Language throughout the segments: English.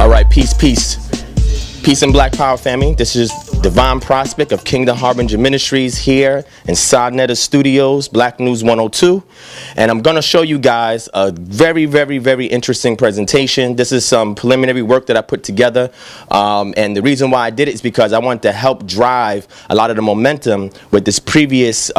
All right, peace, peace. Peace and Black Power family. This is Divine Prospect of Kingdom Harbinger Ministries here in Sodnetta Studios, Black News 102. And I'm going to show you guys a very, very, very interesting presentation. This is some preliminary work that I put together. And the reason why I did it is because I wanted to help drive a lot of the momentum with this previous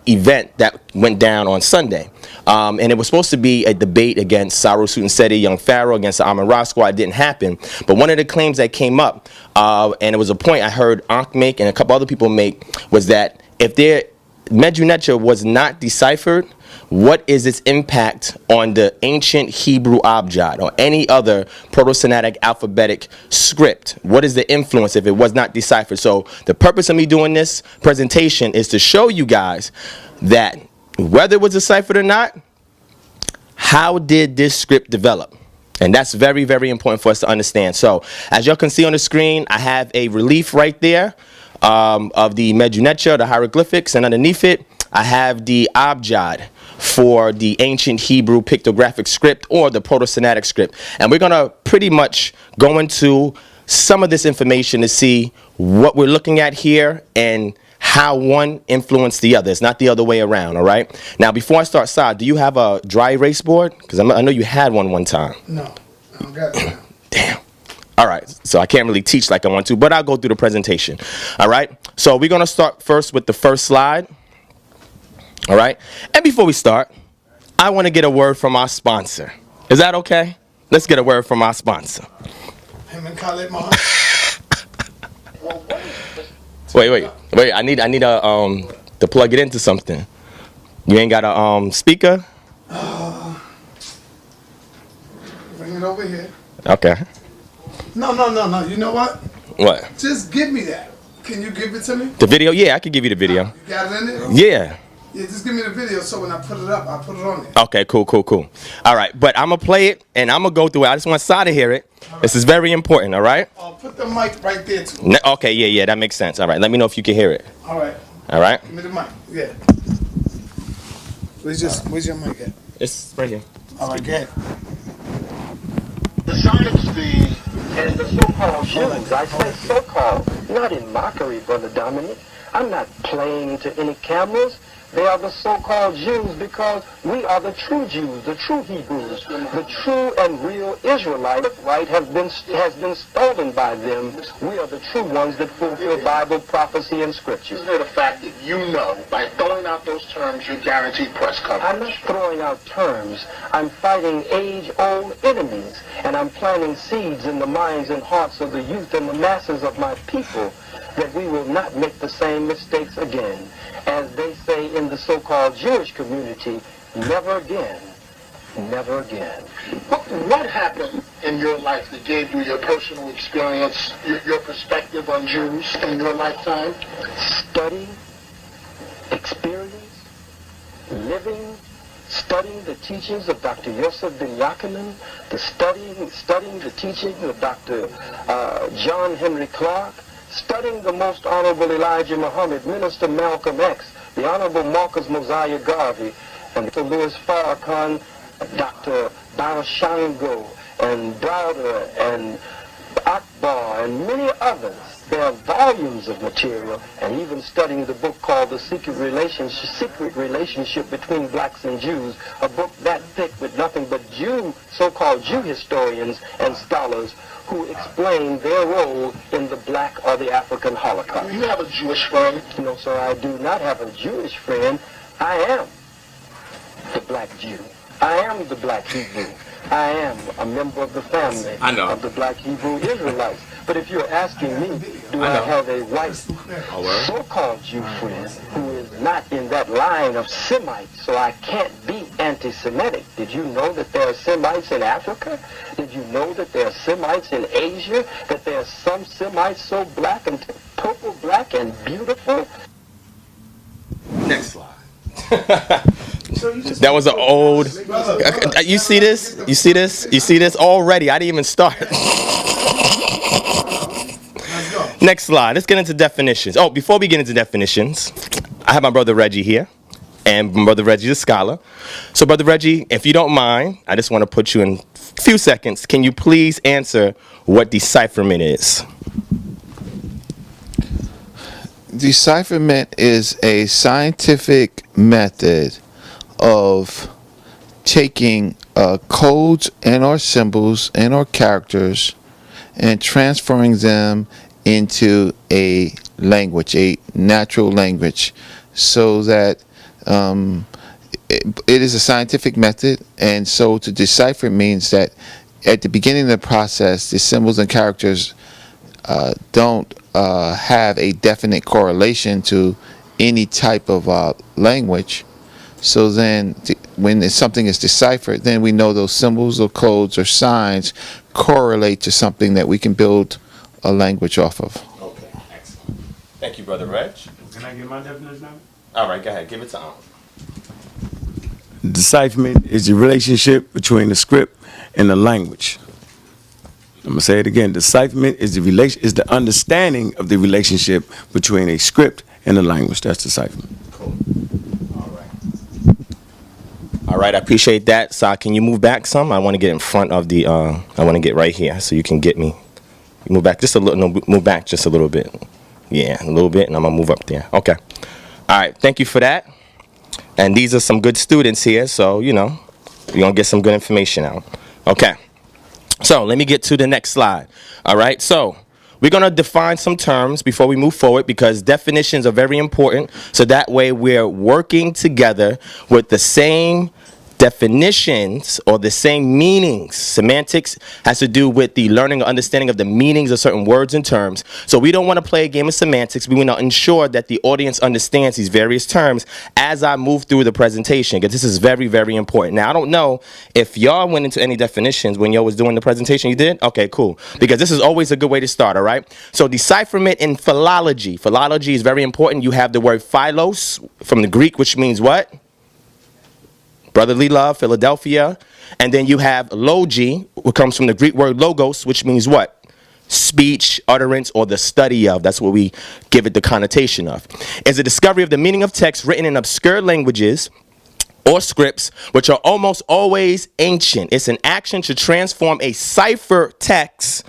event that went down on Sunday. And it was supposed to be a debate against Saru Sutanseti, Young Pharaoh, against the Amun Ra squad. It didn't happen. But one of the claims that came up, and it was a point I heard Ankh make and a couple other people make, was that if their Medu Neter was not deciphered, what is its impact on the ancient Hebrew ABJAD or any other Proto-Semitic alphabetic script? What is the influence if it was not deciphered? So the purpose of me doing this presentation is to show you guys that whether it was deciphered or not, how did this script develop? And that's very, very important for us to understand. So as y'all can see on the screen, I have a relief right there of the Medu Neter, the hieroglyphics, and underneath it, I have the ABJAD for the ancient Hebrew pictographic script or the Proto-Semitic script. And we're going to pretty much go into some of this information to see what we're looking at here and how one influenced the other. It's not the other way around, all right? Now, before I start, Saad, do you have a dry erase board? Because I know you had one time. No, I don't got it. Damn. All right, so I can't really teach like I want to, but I'll go through the presentation, all right? So we're going to start first with the first slide, all right? And before we start, I want to get a word from our sponsor. Is that okay? Let's get a word from our sponsor. Him and Khaled Mann. Wait. I need to plug it into something. You ain't got a speaker? Bring it over here. Okay. No. You know what? What? Just give me that. Can you give it to me? The video? Yeah, I can give you the video. You got it in there? Yeah. Yeah, just give me the video so when I put it up, I put it on there. Okay, cool. All right, but I'm going to play it and I'm going to go through it. I just want Sai to hear it. Right. This is very important, all right? Put the mic right there, too. Okay, yeah, that makes sense. All right, let me know if you can hear it. All right. All right? Give me the mic, yeah. Where's your mic at? It's right here. All right, good. The science feed and the so-called Jews, I say so-called, not in mockery, Brother Dominic. I'm not playing to any cameras. They are the so-called Jews because we are the true Jews, the true Hebrews, the true and real Israelites. Right has been stolen by them. We are the true ones that fulfill Bible prophecy and scripture. Isn't it a fact that you know by throwing out those terms you're guaranteed press coverage? I'm not throwing out terms. I'm fighting age-old enemies, and I'm planting seeds in the minds and hearts of the youth and the masses of my people that we will not make the same mistakes again. As they say in the so-called Jewish community, never again, never again. What happened in your life that gave you your personal experience, your perspective on Jews in your lifetime? Study, experience, living, studying the teachings of Dr. Yosef ben Yaakov, studying the teachings of Dr. John Henry Clark, studying the Most Honorable Elijah Muhammad, Minister Malcolm X, the Honorable Marcus Mosiah Garvey, and Dr. Louis Farrakhan, Dr. Barashango, and Browder, and Akbar, and many others. There are volumes of material, and even studying the book called The Secret Relationship Between Blacks and Jews, a book that thick with nothing but so-called Jew historians and scholars who explain their role in the black or the African Holocaust. Do you have a Jewish friend? No, sir, I do not have a Jewish friend. I am the black Jew. I am the black Hebrew. I am a member of the family of the black Hebrew Israelites. But if you're asking me, do I have a white so-called Jew friend who is not in that line of Semites, so I can't be anti-Semitic? Did you know that there are Semites in Africa? Did you know that there are Semites in Asia? That there are some Semites so black and purple black and beautiful? Next slide. That was an old. You see this? You see this? You see this already? I didn't even start. Next slide. Let's get into definitions. Oh, before we get into definitions, I have my brother Reggie here, and my brother Reggie's a scholar. So, brother Reggie, if you don't mind, I just want to put you in few seconds, can you please answer what decipherment is? Decipherment is a scientific method of taking codes and or symbols and or characters and transferring them into a language, a natural language, so that it is a scientific method. And so to decipher means that at the beginning of the process, the symbols and characters don't have a definite correlation to any type of language. So then when something is deciphered, then we know those symbols or codes or signs correlate to something that we can build a language off of. Okay, excellent. Thank you, Brother Reg. Can I get my definition of it? All right, go ahead. Give it to him. Decipherment is the relationship between the script and the language. I'm gonna say it again. Decipherment is the understanding of the relationship between a script and a language. That's decipherment. Cool. All right. All right, I appreciate that. So can you move back some? I want to get in front of the, I want to get right here so you can get me. Move back just a little, no, move back just a little bit. Yeah, a little bit, and I'm going to move up there. Okay. All right, thank you for that. And these are some good students here, so, you know, you're going to get some good information out. Okay. So let me get to the next slide. All right, so we're going to define some terms before we move forward because definitions are very important. So that way we're working together with the same definitions or the same meanings. Semantics has to do with the learning or understanding of the meanings of certain words and terms. So we don't want to play a game of semantics. We want to ensure that the audience understands these various terms as I move through the presentation, because this is very, very important. Now, I don't know if y'all went into any definitions when y'all was doing the presentation. You did? Okay, cool. Because this is always a good way to start, all right? So decipherment in philology. Philology is very important. You have the word philos from the Greek, which means what? Brotherly love, Philadelphia. And then you have logi, which comes from the Greek word logos, which means what? Speech, utterance, or the study of. That's what we give it the connotation of. Is a discovery of the meaning of text written in obscure languages or scripts, which are almost always ancient. It's an action to transform a cipher text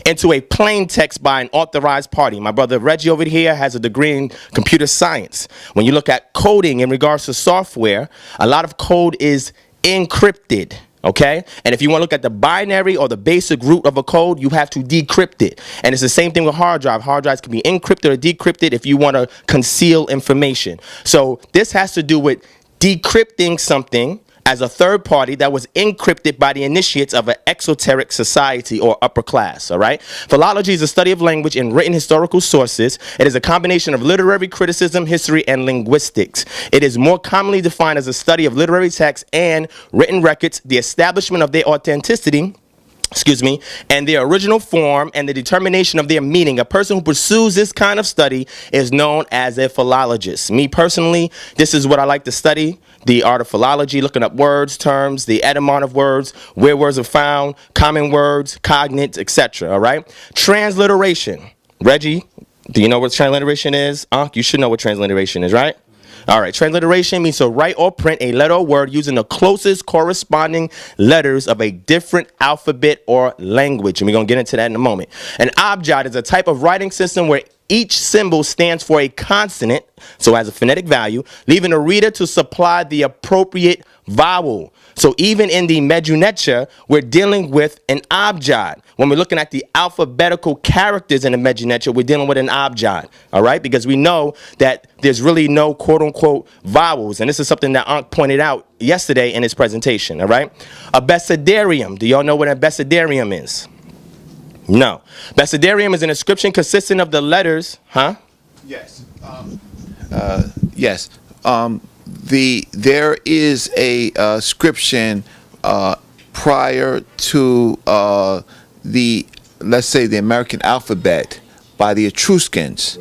into a plain text by an authorized party. My brother Reggie over here has a degree in computer science. When you look at coding in regards to software, a lot of code is encrypted. Okay? And if you want to look at the binary or the basic root of a code, you have to decrypt it. And it's the same thing with hard drive. Hard drives can be encrypted or decrypted if you want to conceal information. So this has to do with decrypting something as a third party that was encrypted by the initiates of an exoteric society or upper class, all right? Philology is a study of language and written historical sources. It is a combination of literary criticism, history, and linguistics. It is more commonly defined as a study of literary texts and written records, the establishment of their authenticity, and their original form and the determination of their meaning. A person who pursues this kind of study is known as a philologist. Me personally, this is what I like to study, the art of philology, looking up words, terms, the etymon of words, where words are found, common words, cognates, etc. All right? Transliteration. Reggie, do you know what transliteration is? You should know what transliteration is, right? All right, transliteration means to write or print a letter or word using the closest corresponding letters of a different alphabet or language. And we're going to get into that in a moment. An ABJAD is a type of writing system where each symbol stands for a consonant, so has a phonetic value, leaving the reader to supply the appropriate vowel. So even in the Mejunecha, we're dealing with an ABJAD. When we're looking at the alphabetical characters in the Mejunecha, we're dealing with an ABJAD, all right? Because we know that there's really no quote-unquote vowels, and this is something that Ankh pointed out yesterday in his presentation, all right? Abecedarium. Do y'all know what an abecedarium is? No. Abecedarium is an inscription consisting of the letters, Yes. Yes. There is a inscription prior to let's say the American alphabet by the Etruscans,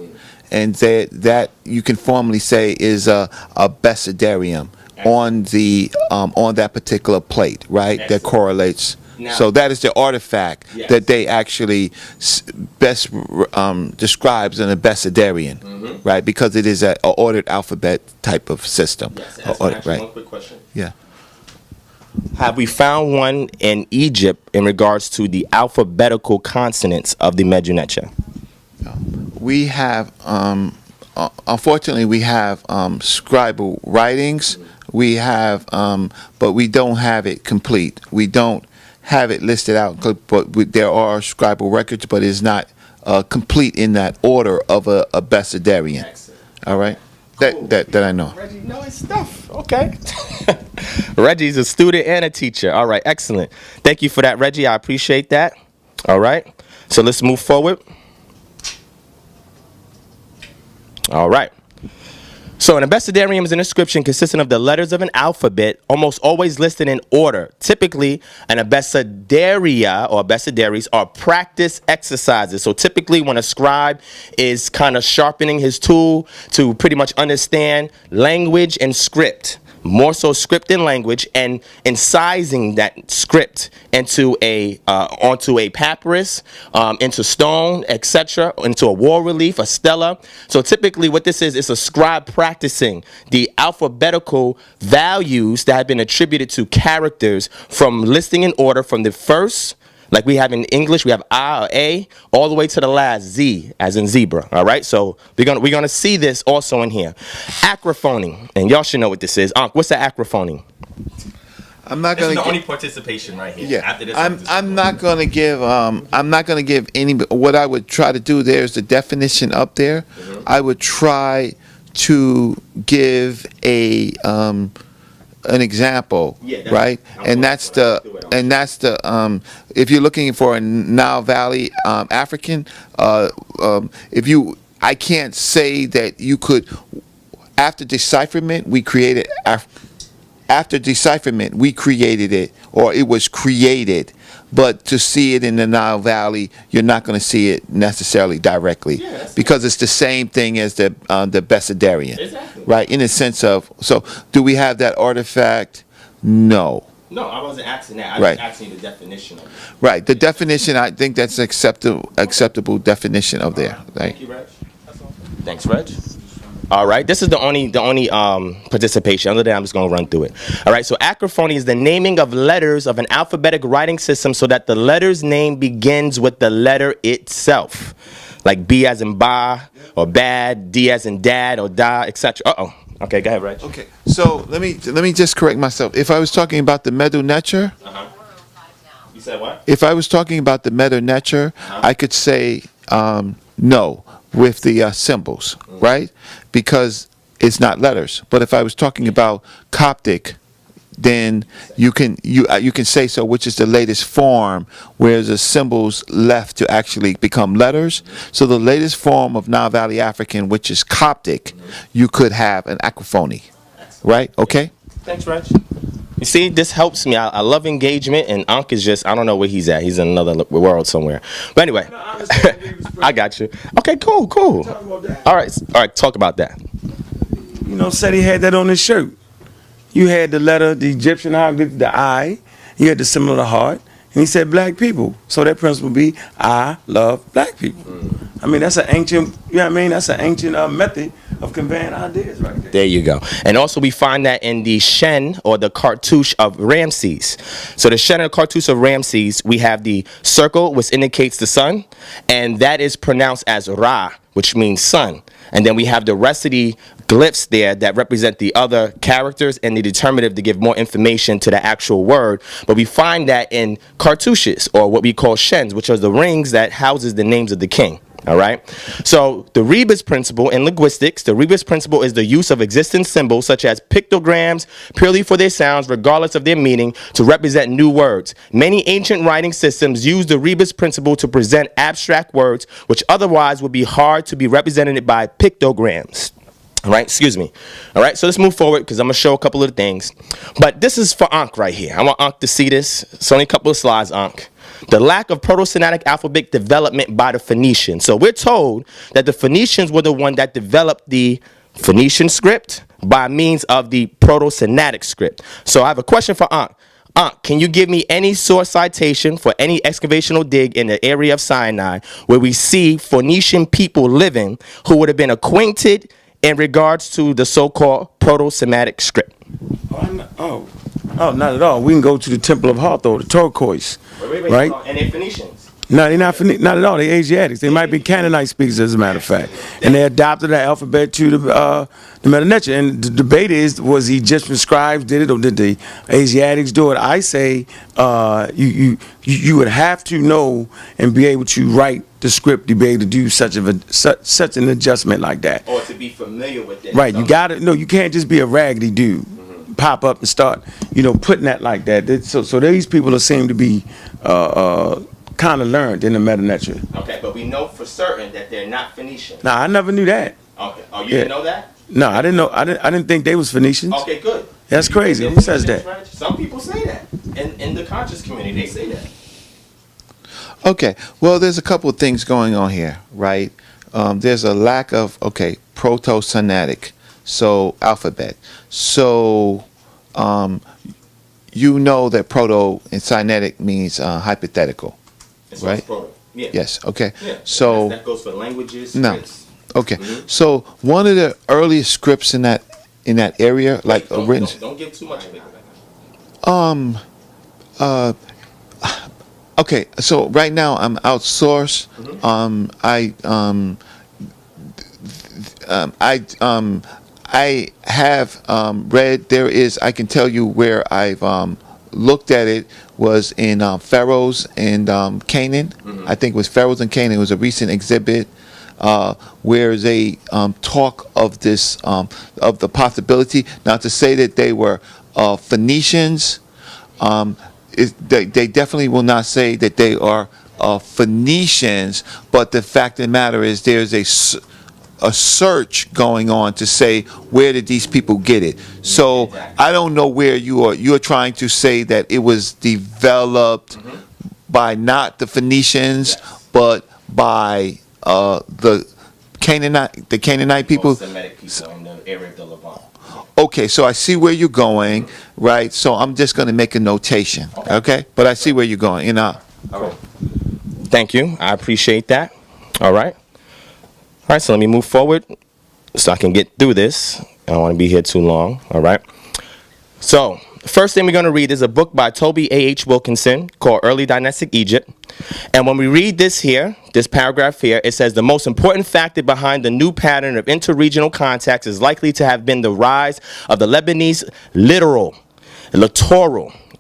and that you can formally say is a abecedarium on that particular plate, right? Excellent. That correlates. Now, so that is the artifact that they actually best describes an abecedarian, right? Because it is an ordered alphabet type of system. Yes, right? One quick question. Yeah. Have we found one in Egypt in regards to the alphabetical consonants of the Medu-Neter? We have, unfortunately, we have scribal writings. We have, but we don't have it complete. We don't have it listed out, but there are scribal records, but it's not complete in that order of a Abecedarian. All right, that I know. Reggie knows his stuff. Okay. Reggie's a student and a teacher. All right, excellent. Thank you for that, Reggie. I appreciate that. All right, so let's move forward. All right. So an abecedarium is an inscription consisting of the letters of an alphabet, almost always listed in order. Typically, an abecedaria or abecedaries are practice exercises. So typically when a scribe is kind of sharpening his tool to pretty much understand language and script, more so script and language, and incising that script into onto a papyrus, into stone, etc., into a wall relief, a stela. So typically what this is a scribe practicing the alphabetical values that have been attributed to characters from listing in order from the first, like we have in English, we have I or A, all the way to the last Z, as in zebra. All right, so we're gonna see this also in here. Acrophoning, and y'all should know what this is. What's the acrophoning? I'm not going to. This is the only participation right here. Yeah, After this, I'm not going to give. I'm not going to give any. What I would try to do there is the definition up there. Mm-hmm. I would try to give an example, Yeah, right? And that's the if you're looking for a Nile Valley African, I can't say that you could. After decipherment, we created it, or it was created. But to see it in the Nile Valley, you're not going to see it necessarily directly, because it's the same thing as the Becedarian, Exactly. right? In the sense of, so do we have that artifact? No. No, I wasn't asking that. I Right. was asking the definition of it. Right. The definition, I think that's acceptable definition of there. Right. Thank you, Reg. Thanks, Reg. All right, this is the only participation. Other than that, I'm just going to run through it. All right, so acrophony is the naming of letters of an alphabetic writing system so that the letter's name begins with the letter itself, like B as in ba or bad, D as in dad or da, etc. Okay, go ahead, Reg. Okay. So let me just correct myself. If I was talking about the Medu-Neter, You said what? if I was talking about the Medu-Neter, I could say no with the symbols, right? Because it's not letters. But if I was talking about Coptic, then you can say so, which is the latest form, where the symbols left to actually become letters. So the latest form of Nile Valley African, which is Coptic, you could have an acrophony, right? Okay. Thanks, Reg. You see, this helps me. I love engagement, and Ankh is just, I don't know where he's at. He's in another world somewhere. But anyway, I got you. Okay, cool. All right, talk about that. You know, said he had that on his shirt. You had the letter, the Egyptian hieroglyph, the I. You had the symbol of the heart. And he said black people. So that principle be, I love black people. I mean, that's an ancient, you know what I mean? That's an ancient method of conveying ideas right there. There you go. And also we find that in the Shen or the cartouche of Ramses. So the Shen or cartouche of Ramses, we have the circle, which indicates the sun, and that is pronounced as Ra, which means sun. And then we have the rest of the glyphs there that represent the other characters and the determinative to give more information to the actual word. But we find that in cartouches, or what we call shens, which are the rings that houses the names of the king. All right. So the rebus principle in linguistics, the rebus principle is the use of existing symbols such as pictograms purely for their sounds, regardless of their meaning, to represent new words. Many ancient writing systems use the rebus principle to present abstract words, which otherwise would be hard to be represented by pictograms. All right, excuse me. All right, so let's move forward because I'm going to show a couple of things. But this is for Ankh right here. I want Ankh to see this. It's only a couple of slides, Ankh. The lack of Proto-Sinaitic alphabetic development by the Phoenicians. So we're told that the Phoenicians were the one that developed the Phoenician script by means of the Proto-Sinaitic script. So I have a question for Ankh. Ankh, can you give me any source citation for any excavational dig in the area of Sinai where we see Phoenician people living who would have been acquainted in regards to the so-called Proto-Semitic script? Oh, not at all. We can go to the Temple of Hathor, the turquoise, right? And they're Phoenicians. No, they're not at all. They're Asiatics. They might be Canaanite speakers, as a matter of fact. And they adopted the alphabet to the Meta-Netra. And the debate is, was Egyptian scribes did it, or did the Asiatics do it? I say you would have to know and be able to write the script to be able to do such an adjustment like that. Or to be familiar with it. Right. You got to know. You can't just be a raggedy dude. Pop up and start, putting that like that. So these people seem to be kind of learned in the Meta-Netra. Okay, but we know for certain that they're not Phoenician. Nah, I never knew that. Okay. Oh, you didn't know that? No, I didn't know. I didn't think they was Phoenicians. Okay, good. That's crazy. Who says that? Reg? Some people say that. In the conscious community, they say that. Okay, well, there's a couple of things going on here, right? There's a lack of, proto-Sinaitic, so alphabet. So, you know that proto and Sinaitic means hypothetical, It's right? proto. Yeah. Yes, okay. Yeah. So, that goes for languages. No. scripts. okay. So, one of the earliest scripts in that area, like written. Don't give too much of it. Okay, so right now I'm outsourced. I have read. There is. I can tell you where I've looked at it was in Pharaohs and Canaan. I think it was Pharaohs and Canaan. It was a recent exhibit where they talk of this of the possibility. Not to say that they were Phoenicians. They definitely will not say that they are Phoenicians, but the fact of the matter is there's a search going on to say where did these people get it. So I don't know where you're trying to say that it was developed by not the Phoenicians, but by the Canaanite people. Semitic people in the area of the Levant. Okay, so I see where you're going, right? So I'm just going to make a notation, okay? But I see where you're going, All right. Thank you. I appreciate that. All right. All right, so let me move forward so I can get through this. I don't want to be here too long. All right. So, the first thing we're going to read is a book by Toby A.H. Wilkinson called Early Dynastic Egypt. And when we read this here, this paragraph here, it says the most important factor behind the new pattern of interregional contacts is likely to have been the rise of the Lebanese littoral,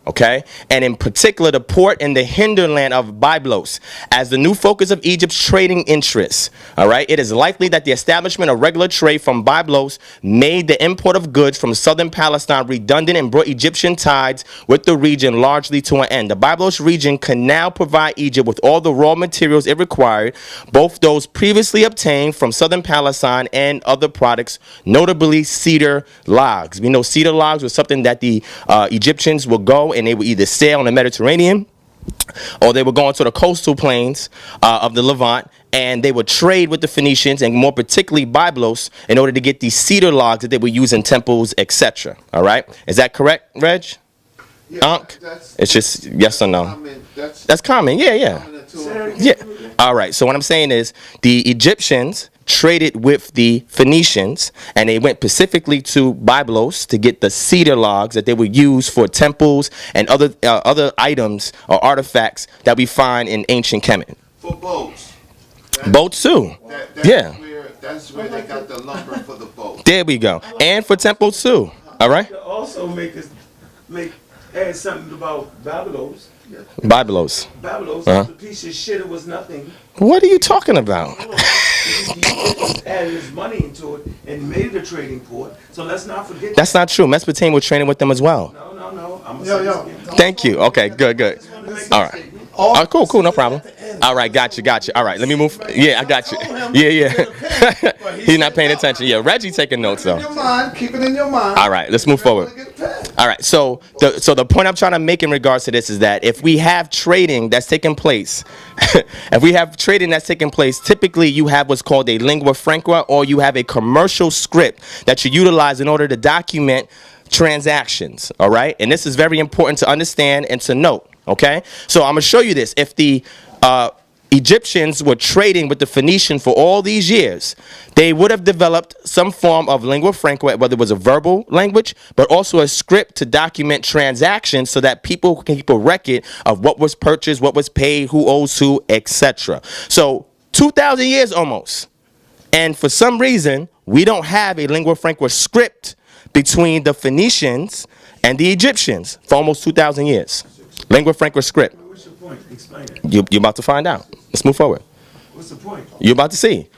okay? And in particular, the port and the hinterland of Byblos as the new focus of Egypt's trading interests, all right? It is likely that the establishment of regular trade from Byblos made the import of goods from southern Palestine redundant and brought Egyptian tides with the region largely to an end. The Byblos region can now provide Egypt with all the raw materials it required, both those previously obtained from southern Palestine and other products, notably cedar logs. We know cedar logs was something that the Egyptians would go and they would either sail on the Mediterranean or they would go into the coastal plains of the Levant and they would trade with the Phoenicians and more particularly Byblos in order to get these cedar logs that they would use in temples, etc. All right? Is that correct, Reg? Unc? It's just yes or no. That's common. Yeah. All right. So what I'm saying is the Egyptians traded with the Phoenicians, and they went specifically to Byblos to get the cedar logs that they would use for temples and other items or artifacts that we find in ancient Kemet. For boats. Boats too. That's where they got the lumber for the boat. There we go. And for temples too. All right. Also add something about Byblos. Byblos. Byblos was a piece of shit. It was nothing. What are you talking about? He added his money into it and made it a trading port. So let's not forget. That's not true. Mesopotamia was trading with them as well. No. Thank you. Okay, good. All right. Oh, cool, no problem. All right, got you. All right, let me move. Yeah, I got you. Yeah. He's not paying attention. Yeah, Reggie taking notes though. Keep it in your mind. All right, let's move forward. All right, so the point I'm trying to make in regards to this is that if we have trading that's taking place, typically you have what's called a lingua franca, or you have a commercial script that you utilize in order to document transactions. All right, and this is very important to understand and to note. Okay, so I'm gonna show you this. If the Egyptians were trading with the Phoenician for all these years, they would have developed some form of lingua franca, whether it was a verbal language, but also a script to document transactions so that people can keep a record of what was purchased, what was paid, who owes who, etc. So 2,000 years almost. And for some reason, we don't have a lingua franca script between the Phoenicians and the Egyptians for almost 2,000 years. Lingua franca script. What's your point? Explain it. You're about to find out. Let's move forward. What's the point? You're about to see.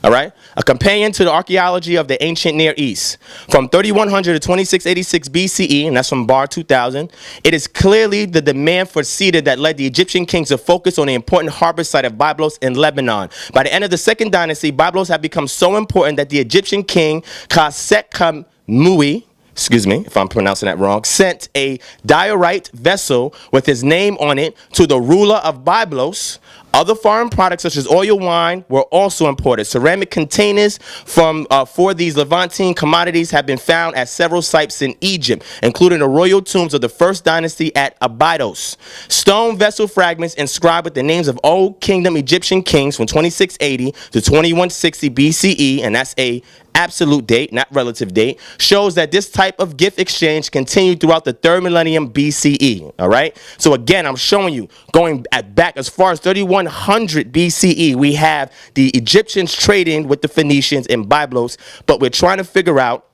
All right? A companion to the archaeology of the ancient Near East. From 3100 to 2686 BCE, and that's from Bar 2000, it is clearly the demand for cedar that led the Egyptian kings to focus on the important harbor site of Byblos in Lebanon. By the end of the second dynasty, Byblos had become so important that the Egyptian king Khafre-Mui, excuse me if I'm pronouncing that wrong, sent a diorite vessel with his name on it to the ruler of Byblos. Other foreign products such as oil, wine were also imported. Ceramic containers for these Levantine commodities have been found at several sites in Egypt, including the royal tombs of the first dynasty at Abydos. Stone vessel fragments inscribed with the names of Old Kingdom Egyptian kings from 2680 to 2160 BCE, and that's a absolute date, not relative date, shows that this type of gift exchange continued throughout the 3rd millennium BCE, all right? So again, I'm showing you, going back as far as 3100 BCE, we have the Egyptians trading with the Phoenicians in Byblos, but we're trying to figure out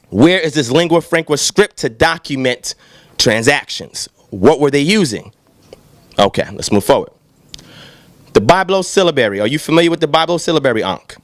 where is this lingua franca script to document transactions? What were they using? Okay, let's move forward. The Byblos syllabary. Are you familiar with the Byblos syllabary, Ankh?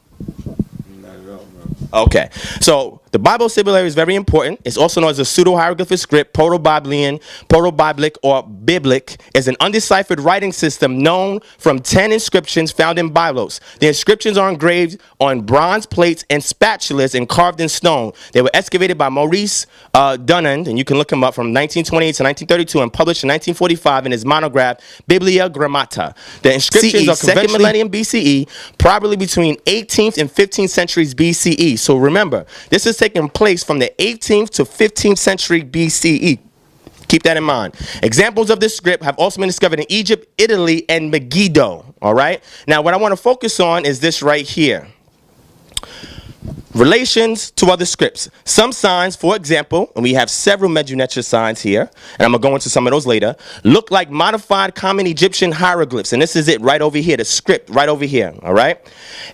Okay, so the Bible syllabary is very important. It's also known as a pseudo-hieroglyphic script. Proto-Biblian, Proto-Biblic, or Biblic is an undeciphered writing system known from 10 inscriptions found in Byblos. The inscriptions are engraved on bronze plates and spatulas and carved in stone. They were excavated by Maurice Dunand, and you can look him up, from 1928 to 1932, and published in 1945 in his monograph Biblia Grammata. The inscriptions are 2nd millennium BCE, probably between 18th and 15th centuries BCE. So remember, this is taking place from the 18th to 15th century BCE. Keep that in mind. Examples of this script have also been discovered in Egypt, Italy, and Megiddo. All right? Now, what I want to focus on is this right here. Relations to other scripts. Some signs, for example, and we have several Medu-Neter signs here, and I'm going to go into some of those later, look like modified common Egyptian hieroglyphs. And this is it right over here, the script right over here, all right?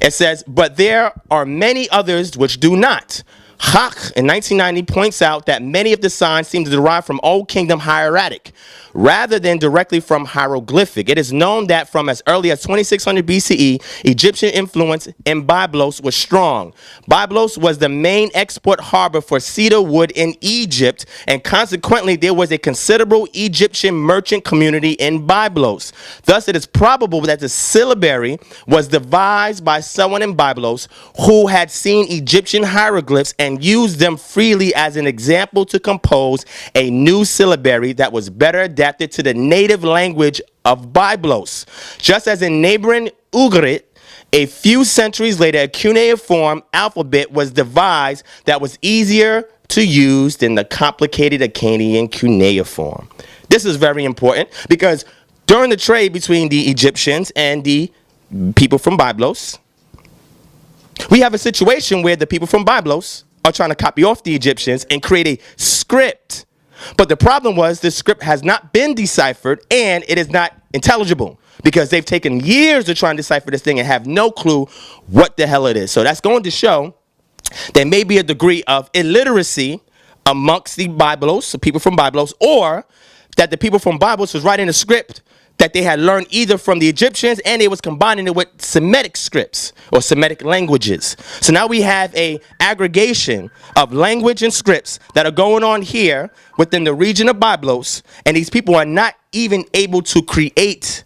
It says, but there are many others which do not. Hach in 1990 points out that many of the signs seem to derive from Old Kingdom hieratic rather than directly from hieroglyphic. It is known that from as early as 2600 BCE, Egyptian influence in Byblos was strong. Byblos was the main export harbor for cedar wood in Egypt, and consequently there was a considerable Egyptian merchant community in Byblos. Thus, it is probable that the syllabary was devised by someone in Byblos who had seen Egyptian hieroglyphs and used them freely as an example to compose a new syllabary that was better adapted to the native language of Byblos. Just as in neighboring Ugrit, a few centuries later, a cuneiform alphabet was devised that was easier to use than the complicated Akkadian cuneiform. This is very important because during the trade between the Egyptians and the people from Byblos, we have a situation where the people from Byblos are trying to copy off the Egyptians and create a script. But the problem was this script has not been deciphered and it is not intelligible because they've taken years to try and decipher this thing and have no clue what the hell it is. So that's going to show there may be a degree of illiteracy amongst the Byblos, the people from Byblos, or that the people from Byblos was writing a script that they had learned either from the Egyptians and they was combining it with Semitic scripts or Semitic languages. So now we have a aggregation of language and scripts that are going on here within the region of Byblos, and these people are not even able to create,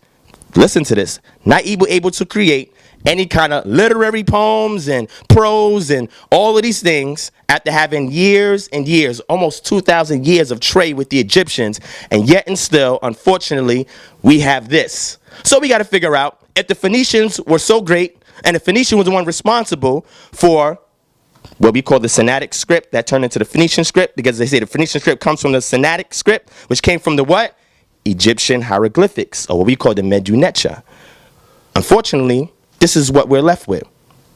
listen to this, not even able to create any kind of literary poems and prose and all of these things after having years and years, almost 2,000 years of trade with the Egyptians, and yet and still, unfortunately, we have this. So we got to figure out if the Phoenicians were so great, and the Phoenician was the one responsible for what we call the Sinaitic script that turned into the Phoenician script, because they say the Phoenician script comes from the Sinaitic script, which came from the what? Egyptian hieroglyphics, or what we call the Medu-Neter. Unfortunately, this is what we're left with.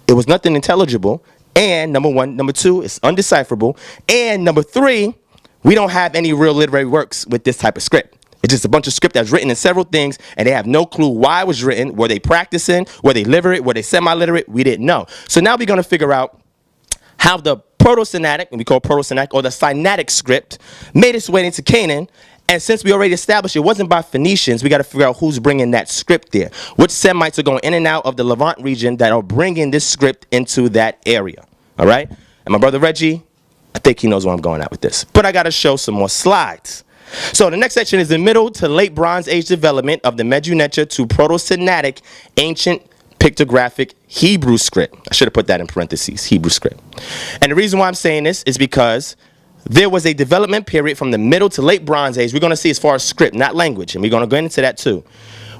It was nothing intelligible, and number one. Number two, it's undecipherable, and number three, we don't have any real literary works with this type of script. It's just a bunch of script that's written in several things, and they have no clue why it was written. Were they practicing? Were they literate? Were they semi-literate? We didn't know. So now we're going to figure out how the proto-Sinaitic, and we call proto-Sinaitic, or the Sinaitic script, made its way into Canaan. And since we already established it wasn't by Phoenicians, we got to figure out who's bringing that script there. Which Semites are going in and out of the Levant region that are bringing this script into that area. All right? And my brother Reggie, I think he knows where I'm going at with this. But I got to show some more slides. So the next section is the Middle to Late Bronze Age development of the Medu-Neter to Proto-Sinaitic ancient pictographic Hebrew script. I should have put that in parentheses, Hebrew script. And the reason why I'm saying this is because there was a development period from the Middle to Late Bronze Age. We're going to see as far as script, not language, and we're going to go into that too,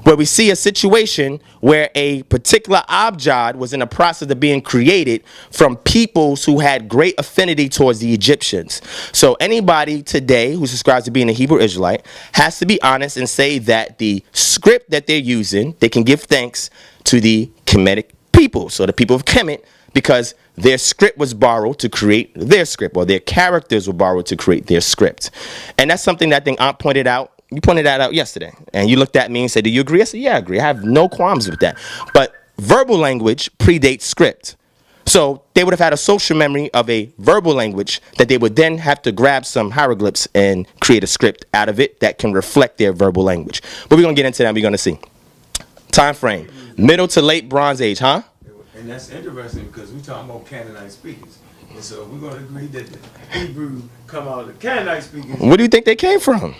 where we see a situation where a particular ABJAD was in the process of being created from peoples who had great affinity towards the Egyptians. So anybody today who subscribes to being a Hebrew Israelite has to be honest and say that the script that they're using, they can give thanks to the Kemetic people, so the people of Kemet, because their script was borrowed to create their script, or their characters were borrowed to create their script. And that's something that I think Aunt pointed out. You pointed that out yesterday. And you looked at me and said, do you agree? I said, yeah, I agree. I have no qualms with that. But verbal language predates script. So they would have had a social memory of a verbal language that they would then have to grab some hieroglyphs and create a script out of it that can reflect their verbal language. But we're going to get into that and we're going to see. Time frame. Middle to Late Bronze Age, huh? And that's interesting because we're talking about Canaanite speakers. And so we're going to agree that the Hebrew come out of the Canaanite speakers. Where do you think they came from?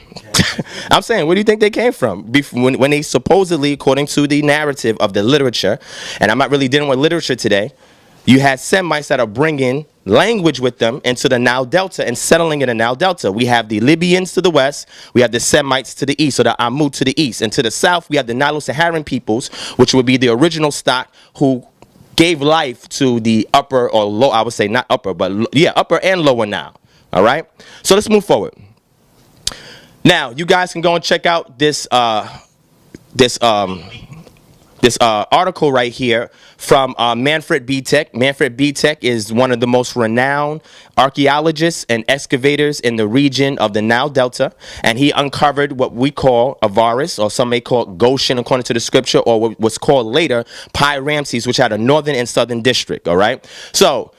I'm saying, where do you think they came from? When they supposedly, according to the narrative of the literature, and I'm not really dealing with literature today, you had Semites that are bringing language with them into the Nile Delta and settling in the Nile Delta. We have the Libyans to the west, we have the Semites to the east, or the Amud to the east. And to the south, we have the Nilo-Saharan peoples, which would be the original stock who gave life to the upper or low, I would say not upper, but yeah, upper and lower Nile. All right? So let's move forward. Now, you guys can go and check out this article right here from Manfred Betek. Manfred Betek is one of the most renowned archaeologists and excavators in the region of the Nile Delta, and he uncovered what we call Avaris, or some may call it Goshen according to the scripture, or what was called later Pi Ramses, which had a northern and southern district. All right, so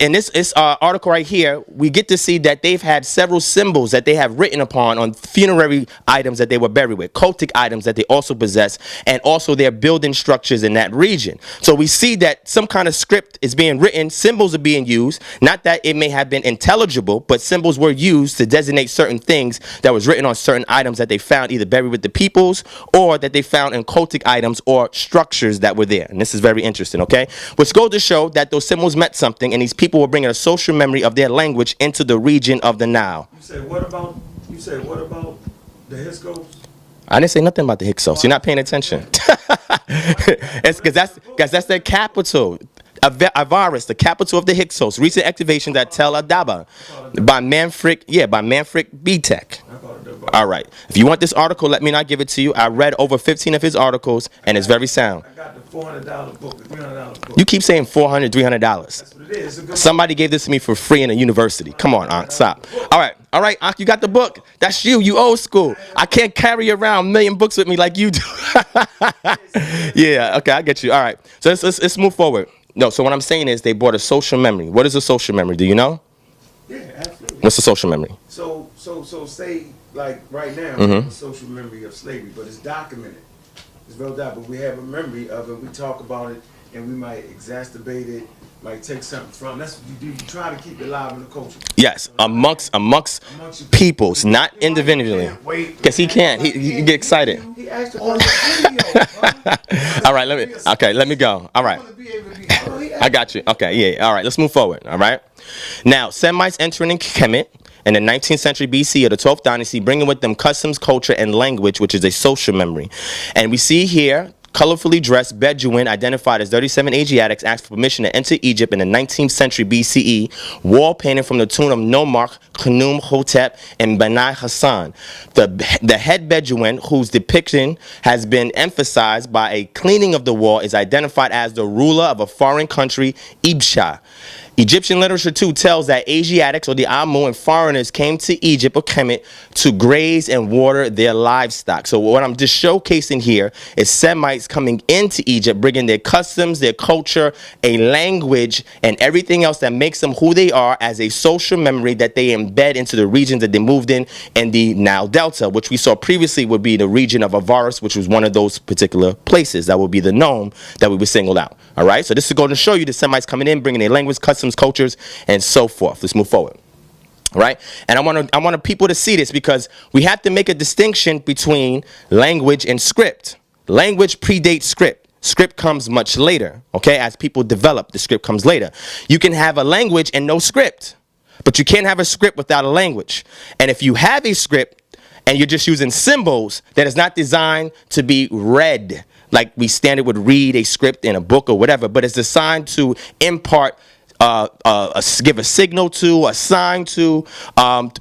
in this article right here, we get to see that they've had several symbols that they have written upon on funerary items that they were buried with, cultic items that they also possess, and also their building structures in that region. So we see that some kind of script is being written, symbols are being used, not that it may have been intelligible, but symbols were used to designate certain things that was written on certain items that they found either buried with the peoples or that they found in cultic items or structures that were there. And this is very interesting, okay? Which goes to show that those symbols meant something, and these people were bringing a social memory of their language into the region of the Nile. You say what about the Hyksos? I didn't say nothing about the Hyksos. You're not paying attention. It's because that's their capital. Avaris, the capital of the Hyksos. Recent excavations at Tel Adaba by Manfred Betek. All right. If you want this article, let me not give it to you. I read over 15 of his articles, and it's very sound. I got the $400 book, the $300 book. You keep saying $400, $300. That's what it is. It's a good Somebody gave this to me for free in a university. Come on, Ankh, stop. All right, Ankh, you got the book. That's you old school. I can't carry around a million books with me like you do. Yeah, okay, I get you. All right, so let's move forward. No, so what I'm saying is they brought a social memory. What is a social memory? Do you know? Yeah, absolutely. What's a social memory? So say, like right now, Mm-hmm. a social memory of slavery, but it's documented. It's well documented, but we have a memory of it. We talk about it, and we might exacerbate it, might take something from. That's what you do. You try to keep it alive in the culture. Yes, amongst peoples, not individually. Because he can't. He get excited. He asked for the video. All right, let me go. All right. I got you. Okay, yeah. All right, let's move forward. All right. Now, Semites entering in Kemet in the 19th century BC or the 12th dynasty, bringing with them customs, culture, and language, which is a social memory. And we see here colorfully dressed Bedouin identified as 37 Asiatics asked for permission to enter Egypt in the 19th century BCE, wall painting from the tomb of Nomarch, Khnum Hotep, and Bani Hassan. The head Bedouin, whose depiction has been emphasized by a cleaning of the wall, is identified as the ruler of a foreign country, Ibsha. Egyptian literature too tells that Asiatics or the Amu and foreigners came to Egypt or Kemet to graze and water their livestock. So what I'm just showcasing here is Semites coming into Egypt, bringing their customs, their culture, a language, and everything else that makes them who they are as a social memory that they embed into the regions that they moved in the Nile Delta, which we saw previously would be the region of Avaris, which was one of those particular places. That would be the nome that we were singled out. All right, so this is going to show you the Semites coming in, bringing their language, customs, cultures, and so forth. Let's move forward. All right, and I want people to see this because we have to make a distinction between language and script. Language predates script. Script comes much later. Okay, as people develop, the script comes later. You can have a language and no script, but you can't have a script without a language. And if you have a script and you're just using symbols that is not designed to be read, like we standard would read a script in a book or whatever, but it's designed to impart give a signal to, a sign to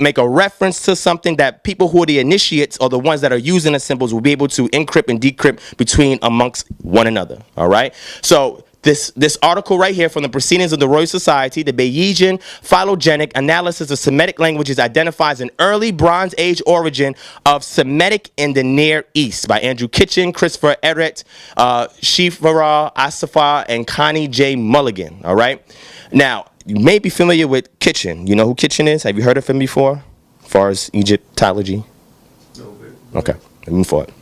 make a reference to something that people who are the initiates or the ones that are using the symbols will be able to encrypt and decrypt between amongst one another. All right. So this article right here from the Proceedings of the Royal Society, the Bayesian Phylogenetic Analysis of Semitic Languages identifies an early Bronze Age origin of Semitic in the Near East by Andrew Kitchen, Christopher Eret, Shifra Asafar, and Connie J. Mulligan. All right. Now, you may be familiar with Kitchen. You know who Kitchen is? Have you heard of him before? As far as Egyptology? No. Okay, move forward.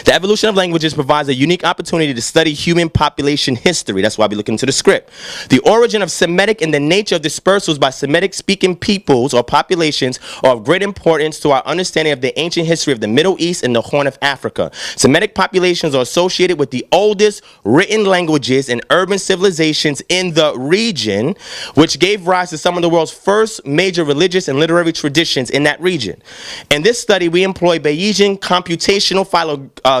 The evolution of languages provides a unique opportunity to study human population history. That's why we look into the script. The origin of Semitic and the nature of dispersals by Semitic-speaking peoples or populations are of great importance to our understanding of the ancient history of the Middle East and the Horn of Africa. Semitic populations are associated with the oldest written languages and urban civilizations in the region, which gave rise to some of the world's first major religious and literary traditions in that region. In this study, we employ Bayesian computational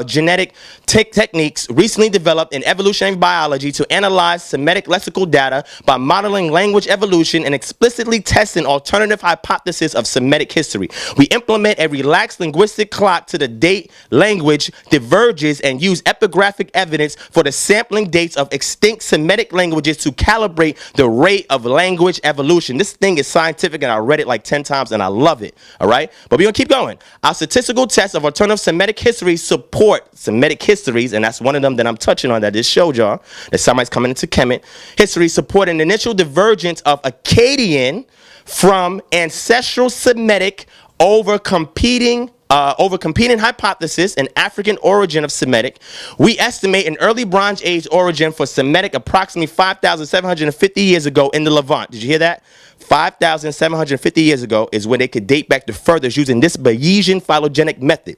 genetic techniques recently developed in evolutionary biology to analyze Semitic lexical data by modeling language evolution and explicitly testing alternative hypotheses of Semitic history. We implement a relaxed linguistic clock to the date language diverges and use epigraphic evidence for the sampling dates of extinct Semitic languages to calibrate the rate of language evolution. This thing is scientific and I read it like 10 times and I love it. All right, but we're gonna keep going. Our statistical tests of alternative Semitic history support Semitic histories, and that's one of them that I'm touching on that just showed y'all, that somebody's coming into Kemet. History support an initial divergence of Akkadian from ancestral Semitic over competing hypothesis and African origin of Semitic. We estimate an early Bronze Age origin for Semitic approximately 5,750 years ago in the Levant. Did you hear that? 5,750 years ago is when they could date back to furthest using this Bayesian phylogenetic method.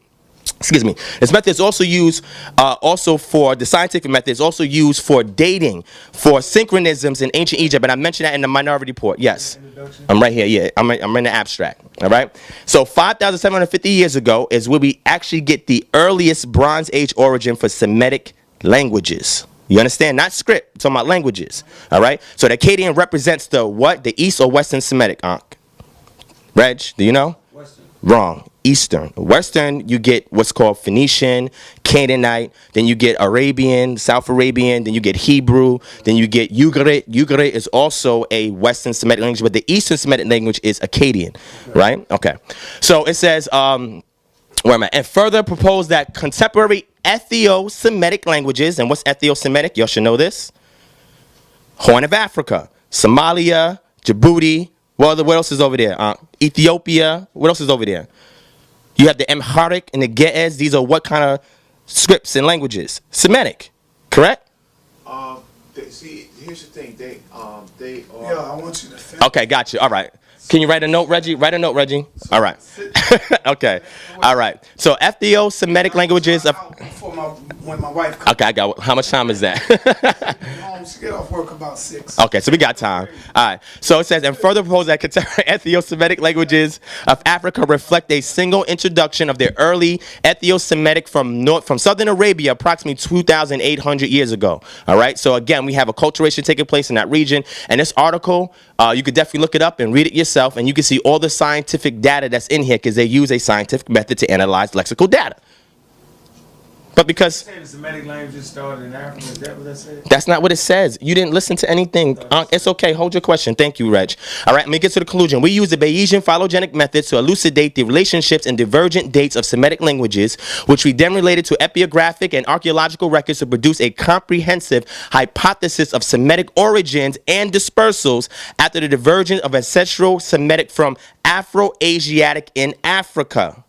Excuse me. This method is also used for the scientific method is also used for dating, for synchronisms in ancient Egypt. And I mentioned that in the Minority Report. Yes. I'm right here. Yeah. I'm in the abstract. All right. So 5,750 years ago is where we actually get the earliest Bronze Age origin for Semitic languages. You understand? Not script. I'm talking about languages. All right. So the Akkadian represents the what? The East or Western Semitic? Reg, do you know? Western. Wrong. Eastern. Western, you get what's called Phoenician, Canaanite, then you get Arabian, South Arabian, then you get Hebrew, then you get Ugarit. Ugarit is also a Western Semitic language, but the Eastern Semitic language is Akkadian, right? Okay. So it says, where am I? And further propose that contemporary Ethio-Semitic languages, and what's Ethio-Semitic? Y'all should know this. Horn of Africa, Somalia, Djibouti. What else is over there? Ethiopia. What else is over there? You have the Amharic and the Ge'ez. These are what kind of scripts and languages? Semitic, correct? The see, here's the thing. They are. Yo, I want you to finish. Okay, got you. All right. Can you write a note, Reggie? Write a note, Reggie. All right. Okay. All right. So Ethio-Semitic languages of. When my wife comes Okay, I got. How much time is that? home, she get off work about 6. Okay, so we got time. All right. So it says, and further propose that contemporary Ethio-Semitic languages of Africa reflect a single introduction of the early Ethio-Semitic from southern Arabia, approximately 2,800 years ago. All right. So again, we have a acculturation taking place in that region, and this article, you could definitely look it up and read it yourself, and you can see all the scientific data that's in here because they use a scientific method to analyze lexical data. But because The Semitic languages started in Africa, is that what that said? that's not what it says. You didn't listen to anything. It's okay. Hold your question. Thank you, Reg. All right, let me get to the conclusion. We use the Bayesian phylogenetic methods to elucidate the relationships and divergent dates of Semitic languages, which we then related to epigraphic and archaeological records to produce a comprehensive hypothesis of Semitic origins and dispersals after the divergence of ancestral Semitic from Afro-Asiatic in Africa.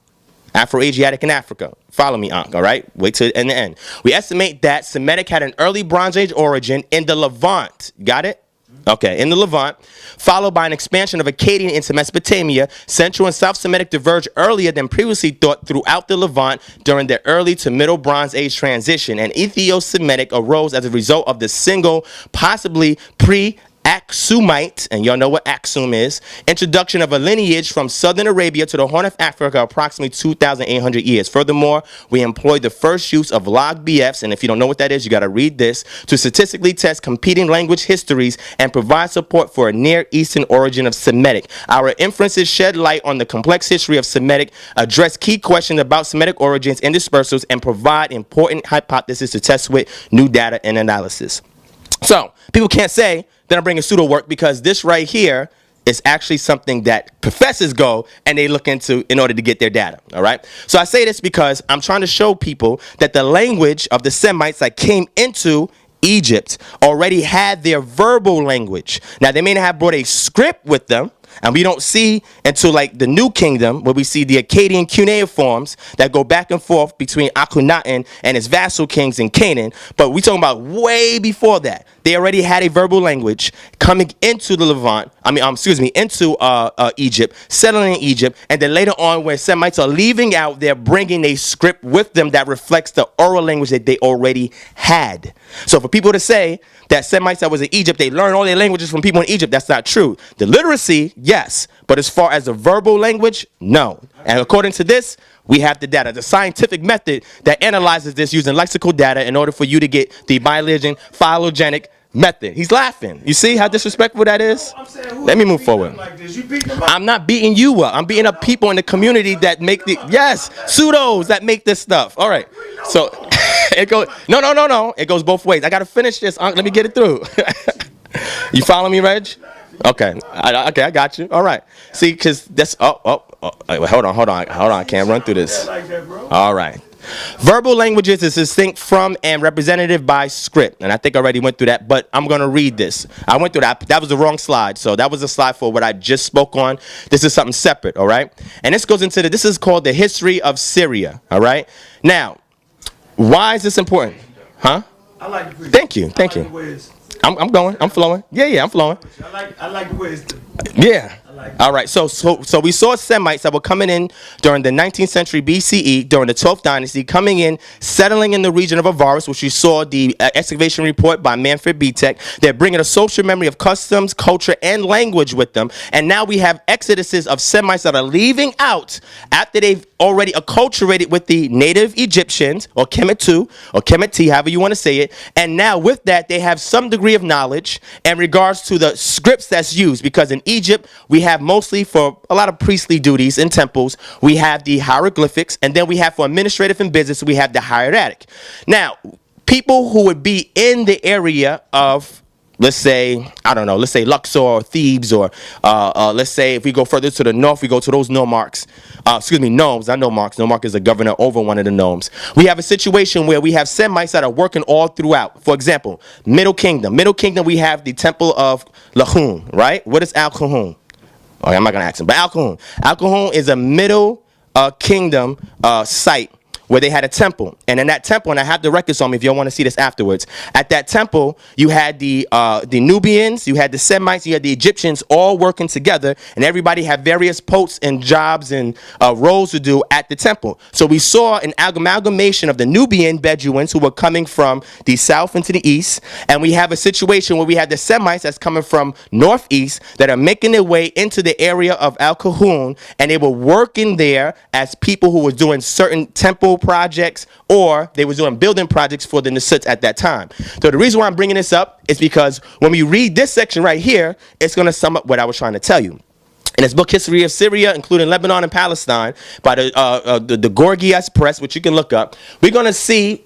Afro-Asiatic in Africa. Follow me, Ankh, all right? Wait till the end. We estimate that Semitic had an early Bronze Age origin in the Levant. Got it? Okay, in the Levant, followed by an expansion of Akkadian into Mesopotamia. Central and South Semitic diverged earlier than previously thought throughout the Levant during the early to middle Bronze Age transition. And Ethio-Semitic arose as a result of the single, possibly Aksumite, and y'all know what Aksum is, introduction of a lineage from southern Arabia to the Horn of Africa approximately 2,800 years. Furthermore, we employed the first use of log BFs, and if you don't know what that is, you got to read this, to statistically test competing language histories and provide support for a Near Eastern origin of Semitic. Our inferences shed light on the complex history of Semitic, address key questions about Semitic origins and dispersals, and provide important hypotheses to test with new data and analysis. So, people can't say that I'm bringing pseudo work because this right here is actually something that professors go and they look into in order to get their data, all right? So I say this because I'm trying to show people that the language of the Semites that came into Egypt already had their verbal language. Now, they may not have brought a script with them, and we don't see until like the New Kingdom where we see the Akkadian cuneiforms that go back and forth between Akhenaten and his vassal kings in Canaan. But we talking about way before that. They already had a verbal language coming into the Levant. Into Egypt, settling in Egypt, and then later on, when Semites are leaving out, they're bringing a script with them that reflects the oral language that they already had. So for people to say that Semites that was in Egypt, they learned all their languages from people in Egypt, that's not true. The literacy, yes, but as far as the verbal language, no. And according to this, we have the data, the scientific method that analyzes this using lexical data in order for you to get the Bayesian phylogenetic method. He's laughing. You see how disrespectful that is? Let me move forward. I'm not beating you up. I'm beating up people in the community that make the, pseudos that make this stuff. All right. So it goes, no. It goes both ways. I got to finish this. Let me get it through. You follow me, Reg? Okay. Okay, I got you. All right. See, because that's, wait, hold on. I can't run through this. All right. Verbal languages is distinct from and representative by script. And I think I already went through that, but I'm going to read this. I went through that. That was the wrong slide. So that was a slide for what I just spoke on. This is something separate, all right? And this goes into this is called the history of Syria, all right? Now, why is this important? Huh? I like the Thank you. I'm going. I'm flowing. Yeah, I'm flowing. I like the way it's Yeah. All right. So we saw Semites that were coming in during the 19th century BCE, during the 12th dynasty, coming in, settling in the region of Avaris, which you saw the excavation report by Manfred Betek. They're bringing a social memory of customs, culture, and language with them. And now we have exoduses of Semites that are leaving out after they've already acculturated with the native Egyptians, or Kemetu, or Kemeti, however you want to say it. And now with that, they have some degree of knowledge in regards to the scripts that's used, because in Egypt, we have mostly for a lot of priestly duties in temples, we have the hieroglyphics, and then we have for administrative and business, we have the hieratic. Now, people who would be in the area of, let's say, I don't know, let's say Luxor or Thebes, or let's say if we go further to the north, we go to those nomarchs, nomes, not nomarchs. Nomarch is a governor over one of the nomes. We have a situation where we have Semites that are working all throughout. For example, Middle Kingdom. Middle Kingdom, we have the temple of Lahun, right? What is Al-Kahun? I'm not going to ask him, but Al-Kahun. Al-Kahun is a Middle Kingdom site where they had a temple. And in that temple, and I have the records on me if y'all want to see this afterwards, at that temple, you had the Nubians, you had the Semites, you had the Egyptians all working together, and everybody had various posts and jobs and roles to do at the temple. So we saw an amalgamation of the Nubian Bedouins who were coming from the south into the east, and we have a situation where we have the Semites that's coming from northeast that are making their way into the area of Al Kahun, and they were working there as people who were doing certain temple projects, or they were doing building projects for the Nasuts at that time. So the reason why I'm bringing this up is because when we read this section right here, it's going to sum up what I was trying to tell you. In his book, History of Syria, including Lebanon and Palestine, by the Gorgias Press, which you can look up, we're going to see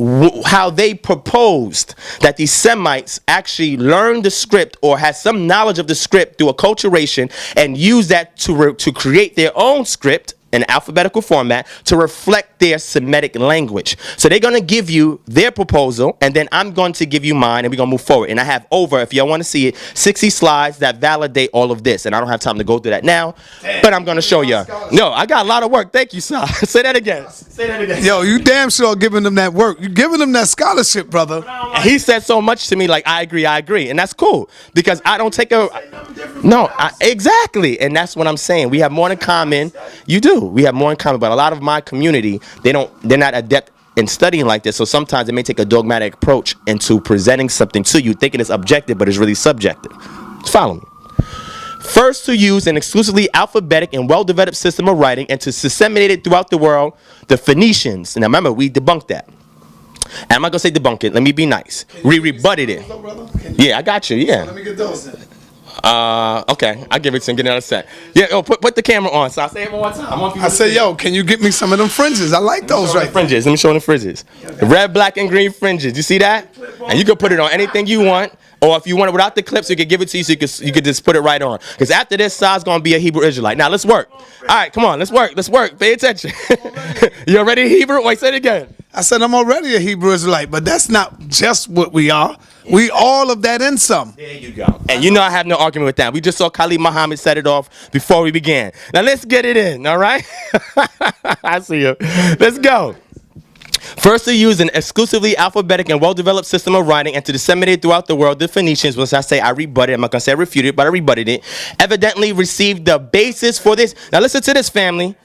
how they proposed that these Semites actually learned the script or had some knowledge of the script through acculturation and use that to create their own script in alphabetical format to reflect their Semitic language. So they're going to give you their proposal, and then I'm going to give you mine, and we're going to move forward. And I have over, if y'all want to see it, 60 slides that validate all of this. And I don't have time to go through that now, but I'm going to show you. No, I got a lot of work. Thank you, sir. Say that again. Say that again. Yo, you damn sure giving them that work. You giving them that scholarship, brother. And he said so much to me, like, I agree. And that's cool, because I don't take a... No, exactly. And that's what I'm saying. We have more in common. You do. We have more in common, but a lot of my community, they're not adept in studying like this, so sometimes they may take a dogmatic approach into presenting something to you, thinking it's objective, but it's really subjective. Just follow me. First to use an exclusively alphabetic and well-developed system of writing and to disseminate it throughout the world, the Phoenicians. Now remember, we debunked that. And I'm not going to say debunk it. Let me be nice. We rebutted it. Yeah, I got you. Yeah. Let me get those in. Okay, I'll give it to him. Get another set. Yeah, put the camera on. So I'll say it one more time. I said, yo, can you get me some of them fringes? I like those right there. Fringes. Let me show them the fringes. The red, black, and green fringes. You see that? And you can put it on anything you want. Or if you want it without the clips, we can give it to you so you could just put it right on. Because after this, Sa's going to be a Hebrew Israelite. Now, let's work. All right, come on. Let's work. Let's work. Pay attention. You already Hebrew? Wait, say it again. I said, I'm already a Hebrew Israelite, but that's not just what we are. We all of that and some. There you go. And you know I have no argument with that. We just saw Khalid Muhammad set it off before we began. Now, let's get it in, all right? I see you. Let's go. First to use an exclusively alphabetic and well-developed system of writing and to disseminate throughout the world, the Phoenicians, which I say I rebutted, I'm not going to say I refuted, but I rebutted it, evidently received the basis for this. Now listen to this, family.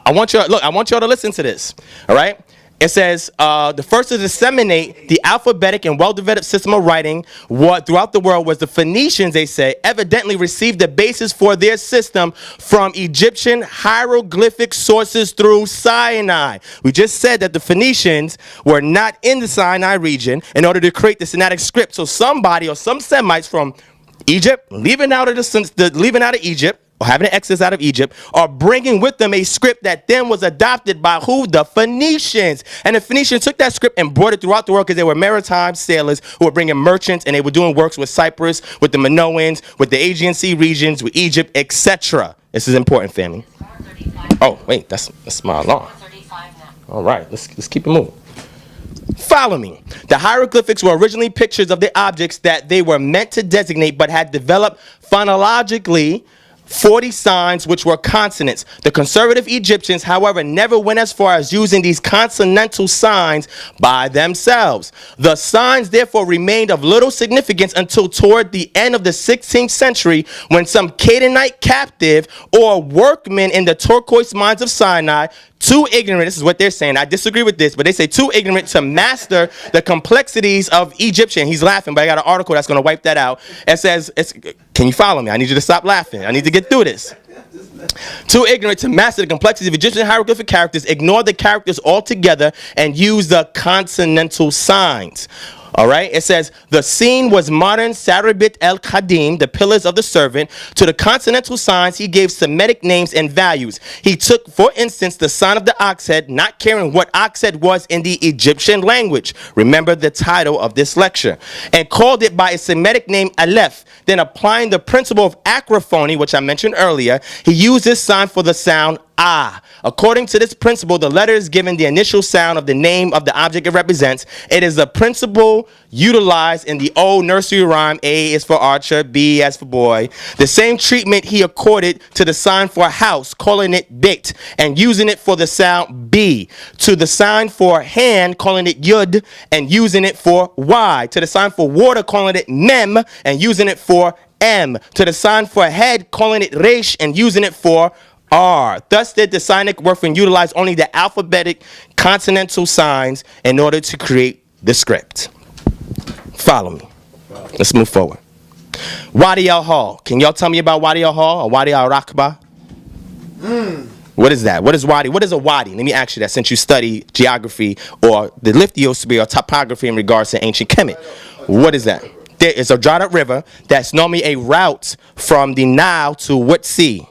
I want y'all to listen to this, all right? It says, the first to disseminate the alphabetic and well-developed system of writing throughout the world was the Phoenicians, they say, evidently received the basis for their system from Egyptian hieroglyphic sources through Sinai. We just said that the Phoenicians were not in the Sinai region in order to create the Sinaitic script. So somebody or some Semites from Egypt, leaving out of Egypt, or having an exodus out of Egypt, are bringing with them a script that then was adopted by who? The Phoenicians. And the Phoenicians took that script and brought it throughout the world because they were maritime sailors who were bringing merchants, and they were doing works with Cyprus, with the Minoans, with the Aegean Sea regions, with Egypt, etc. This is important, family. Oh, wait, that's my alarm. All right, let's keep it moving. Follow me. The hieroglyphics were originally pictures of the objects that they were meant to designate, but had developed phonologically 40 signs which were consonants. The conservative Egyptians, however, never went as far as using these consonantal signs by themselves. The signs therefore remained of little significance until toward the end of the 16th century, when some Canaanite captive or workmen in the turquoise mines of Sinai, too ignorant, this is what they're saying, I disagree with this, but they say too ignorant to master the complexities of Egyptian. He's laughing, but I got an article that's going to wipe that out. It says, can you follow me? I need you to stop laughing. I need to get through this. Too ignorant to master the complexities of Egyptian hieroglyphic characters, ignore the characters altogether, and use the consonantal signs. All right, it says, the scene was modern Sarabit el-Qadim, the pillars of the servant. To the consonantal signs, he gave Semitic names and values. He took, for instance, the sign of the ox head, not caring what ox head was in the Egyptian language. Remember the title of this lecture. And called it by a Semitic name, Aleph. Then applying the principle of acrophony, which I mentioned earlier, he used this sign for the sound ah. According to this principle, the letter is given the initial sound of the name of the object it represents. It is a principle utilized in the old nursery rhyme, A is for archer, B as for boy. The same treatment he accorded to the sign for house, calling it bit, and using it for the sound B. To the sign for hand, calling it yud, and using it for Y. To the sign for water, calling it mem, and using it for M. To the sign for head, calling it resh, and using it for R. Thus did the Sinaitic workman utilize only the alphabetic consonantal signs in order to create the script. Follow me. Let's move forward. Wadi al-Hall. Can y'all tell me about Wadi al-Hall or Wadi al-Raqba? What is that? What is Wadi? What is a Wadi? Let me ask you that since you study geography or the lithosphere or topography in regards to ancient Kemet. What is that? There is a dried up river that's normally a route from the Nile to what sea?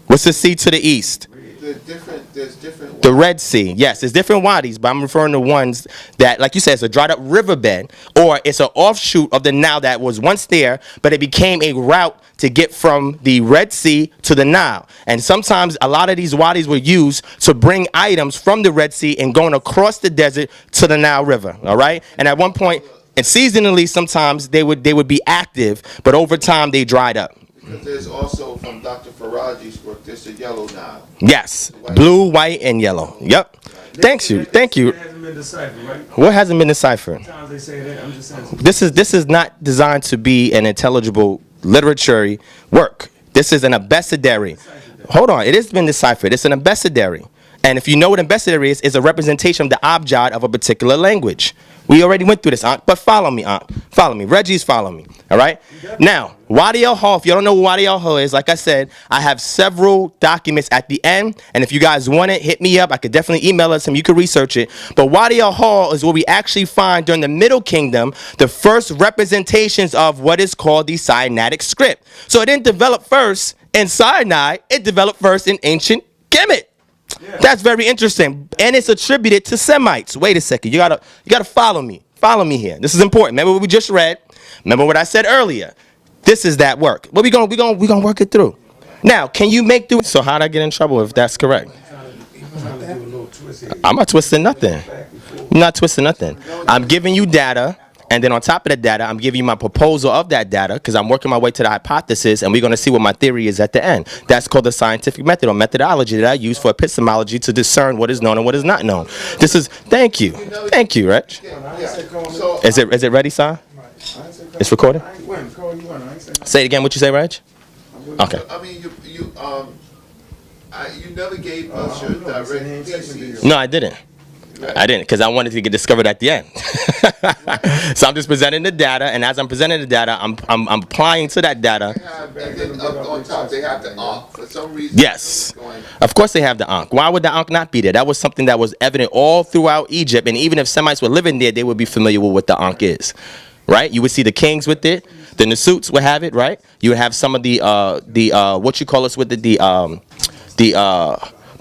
What's the sea to the east? There's different. The Red Sea. Yes, there's different wadis, but I'm referring to ones that, like you said, it's a dried up riverbed, or it's an offshoot of the Nile that was once there, but it became a route to get from the Red Sea to the Nile. And sometimes a lot of these wadis were used to bring items from the Red Sea and going across the desert to the Nile River. All right? And at one point, and seasonally, sometimes they would be active, but over time they dried up. Because there's also from Dr. Faraji's work, there's a yellow Nile. Yes, blue, white, and yellow. Yep. Thank you. Thank you. It hasn't been deciphered, right? What hasn't been deciphered? Sometimes they say that. I'm just saying. This is not designed to be an intelligible literary work. This is an abecedary. Hold on, it has been deciphered. It's an abecedary. And if you know what abecedary is, it's a representation of the ABJAD of a particular language. We already went through this, Ankh, but follow me, Ankh. Follow me. Reggie's follow me. All right? Now, Wadi al-Hall, if you don't know what Wadi al-Hall is, like I said, I have several documents at the end. And if you guys want it, hit me up. I could definitely email us and you can research it. But Wadi al-Hall is where we actually find during the Middle Kingdom the first representations of what is called the Sinaitic script. So it didn't develop first in Sinai. It developed first in ancient Kemet. Yeah. That's very interesting, and it's attributed to Semites. Wait a second, you gotta follow me. Follow me here. This is important. Remember what we just read. Remember what I said earlier. This is that work. Well, we gonna work it through. Now, can you make through? So how'd I get in trouble if that's correct? I'm not twisting nothing. I'm not twisting nothing. I'm giving you data. And then on top of the data, I'm giving you my proposal of that data because I'm working my way to the hypothesis, and we're going to see what my theory is at the end. That's called the scientific method or methodology that I use for epistemology to discern what is known and what is not known. This is, thank you, Reg. Is it ready, sir? It's recorded? Say it again, what you say, Reg? Okay. I mean, you never gave us your direct thesis. No, I didn't. Because I wanted to get discovered at the end. So I'm just presenting the data, and as I'm presenting the data, I'm applying to that data. And then up on top, they have the Ankh. For some reason, Yes. Of course they have the Ankh. Why would the Ankh not be there? That was something that was evident all throughout Egypt, and even if Semites were living there, they would be familiar with what the Ankh is. Right? You would see the kings with it. The Nasuts would have it, right? You would have some of the what you call us with the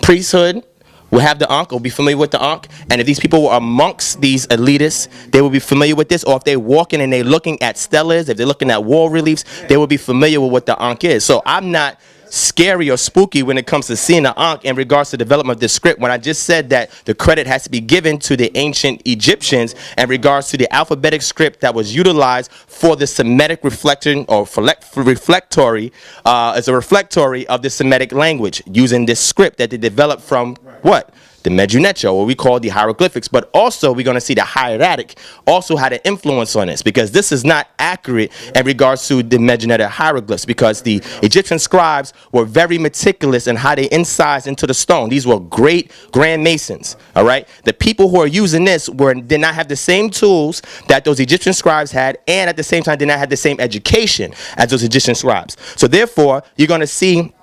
priesthood. Will have the Ankh, or be familiar with the Ankh. And if these people were amongst these elitists, they will be familiar with this. Or if they're walking and they're looking at stelas, if they're looking at wall reliefs, they will be familiar with what the Ankh is. So I'm not scary or spooky when it comes to seeing the Ankh in regards to the development of this script. When I just said that the credit has to be given to the ancient Egyptians in regards to the alphabetic script that was utilized for the Semitic reflection or reflectory, as a reflectory of the Semitic language, using this script that they developed from what? The Medunetia, or what we call the hieroglyphics, but also we're going to see the hieratic also had an influence on this, because this is not accurate in regards to the Medunetia hieroglyphs, because the Egyptian scribes were very meticulous in how they incised into the stone. These were great grand masons, all right? The people who are using this did not have the same tools that those Egyptian scribes had, and at the same time did not have the same education as those Egyptian scribes. So therefore, you're going to see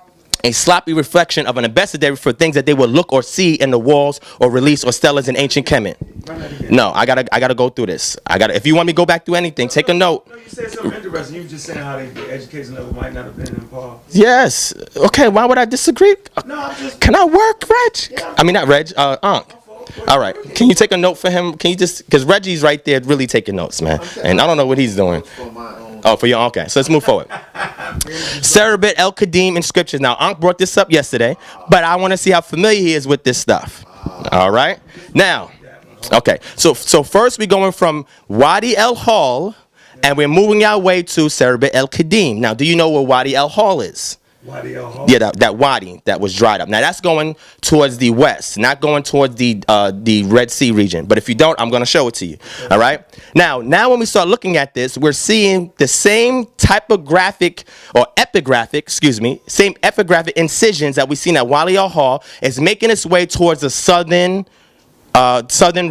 a sloppy reflection of an abecedary for things that they will look or see in the walls or reliefs or stelas in ancient Kemet. No, I gotta go through this. If you want me to go back through anything, take a note. No, you said something interesting. You were just saying how the education level might not have been in par. Yes. Okay, why would I disagree? No, I'm just... Can I work, Reg? I mean, not Reg, Ankh. All right. Can you take a note for him? Can you just, because Reggie's right there really taking notes, man. And I don't know what he's doing. Oh, for your, okay. So let's move forward. Cerebit El Kadim inscriptions. Now, Ankh brought this up yesterday, but I want to see how familiar he is with this stuff. All right? Now, okay. So first we're going from Wadi El Hall, and we're moving our way to Cerebit El Kadim. Now, do you know where Wadi El Hall is? Yeah, that wadi that was dried up. Now that's going towards the west, not going towards the Red Sea region. But if you don't, I'm going to show it to you. All right. Now when we start looking at this, we're seeing the same typographic or epigraphic, same epigraphic incisions that we seen at Wadi Al Hall is making its way towards the southern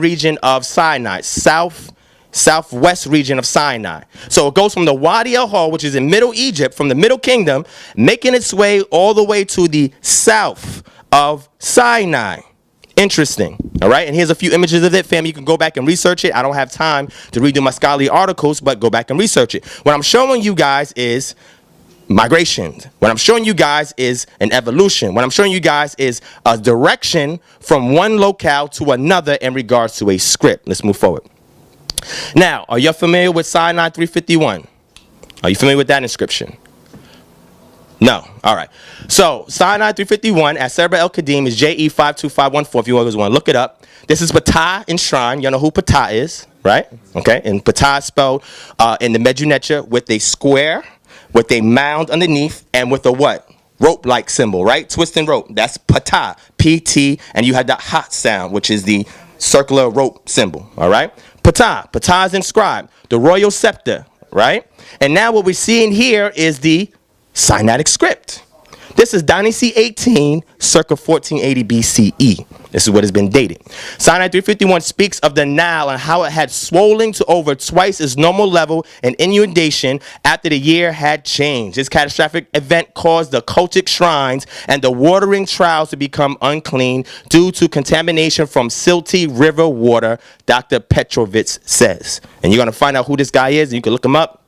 region of Sinai, southwest region of Sinai. So it goes from the Wadi El Hall, which is in Middle Egypt, from the Middle Kingdom, making its way all the way to the south of Sinai. Interesting. All right. And here's a few images of it, fam. You can go back and research it. I don't have time to redo my scholarly articles, but go back and research it. What I'm showing you guys is migration. What I'm showing you guys is an evolution. What I'm showing you guys is a direction from one locale to another in regards to a script. Let's move forward. Now, are you familiar with Sinai 351? Are you familiar with that inscription? No. All right. So, Sinai 351 at Cerebit El Kadim is JE 52514 if you always want to look it up. This is Ptah enshrined. You know who Ptah is, right? Okay. And Ptah is spelled in the Medunetia with a square, with a mound underneath, and with a what? Rope-like symbol, right? Twisting rope. That's Ptah. P-T, and you had that hot sound, which is the circular rope symbol, all right? Ptah is inscribed, the royal scepter, right? And now what we're seeing here is the Sinaitic script. This is Dynasty 18, circa 1480 BCE. This is what has been dated. Sinai 351 speaks of the Nile and how it had swollen to over twice its normal level and inundation after the year had changed. This catastrophic event caused the cultic shrines and the watering troughs to become unclean due to contamination from silty river water, Dr. Petrovitz says. And you're going to find out who this guy is, and you can look him up.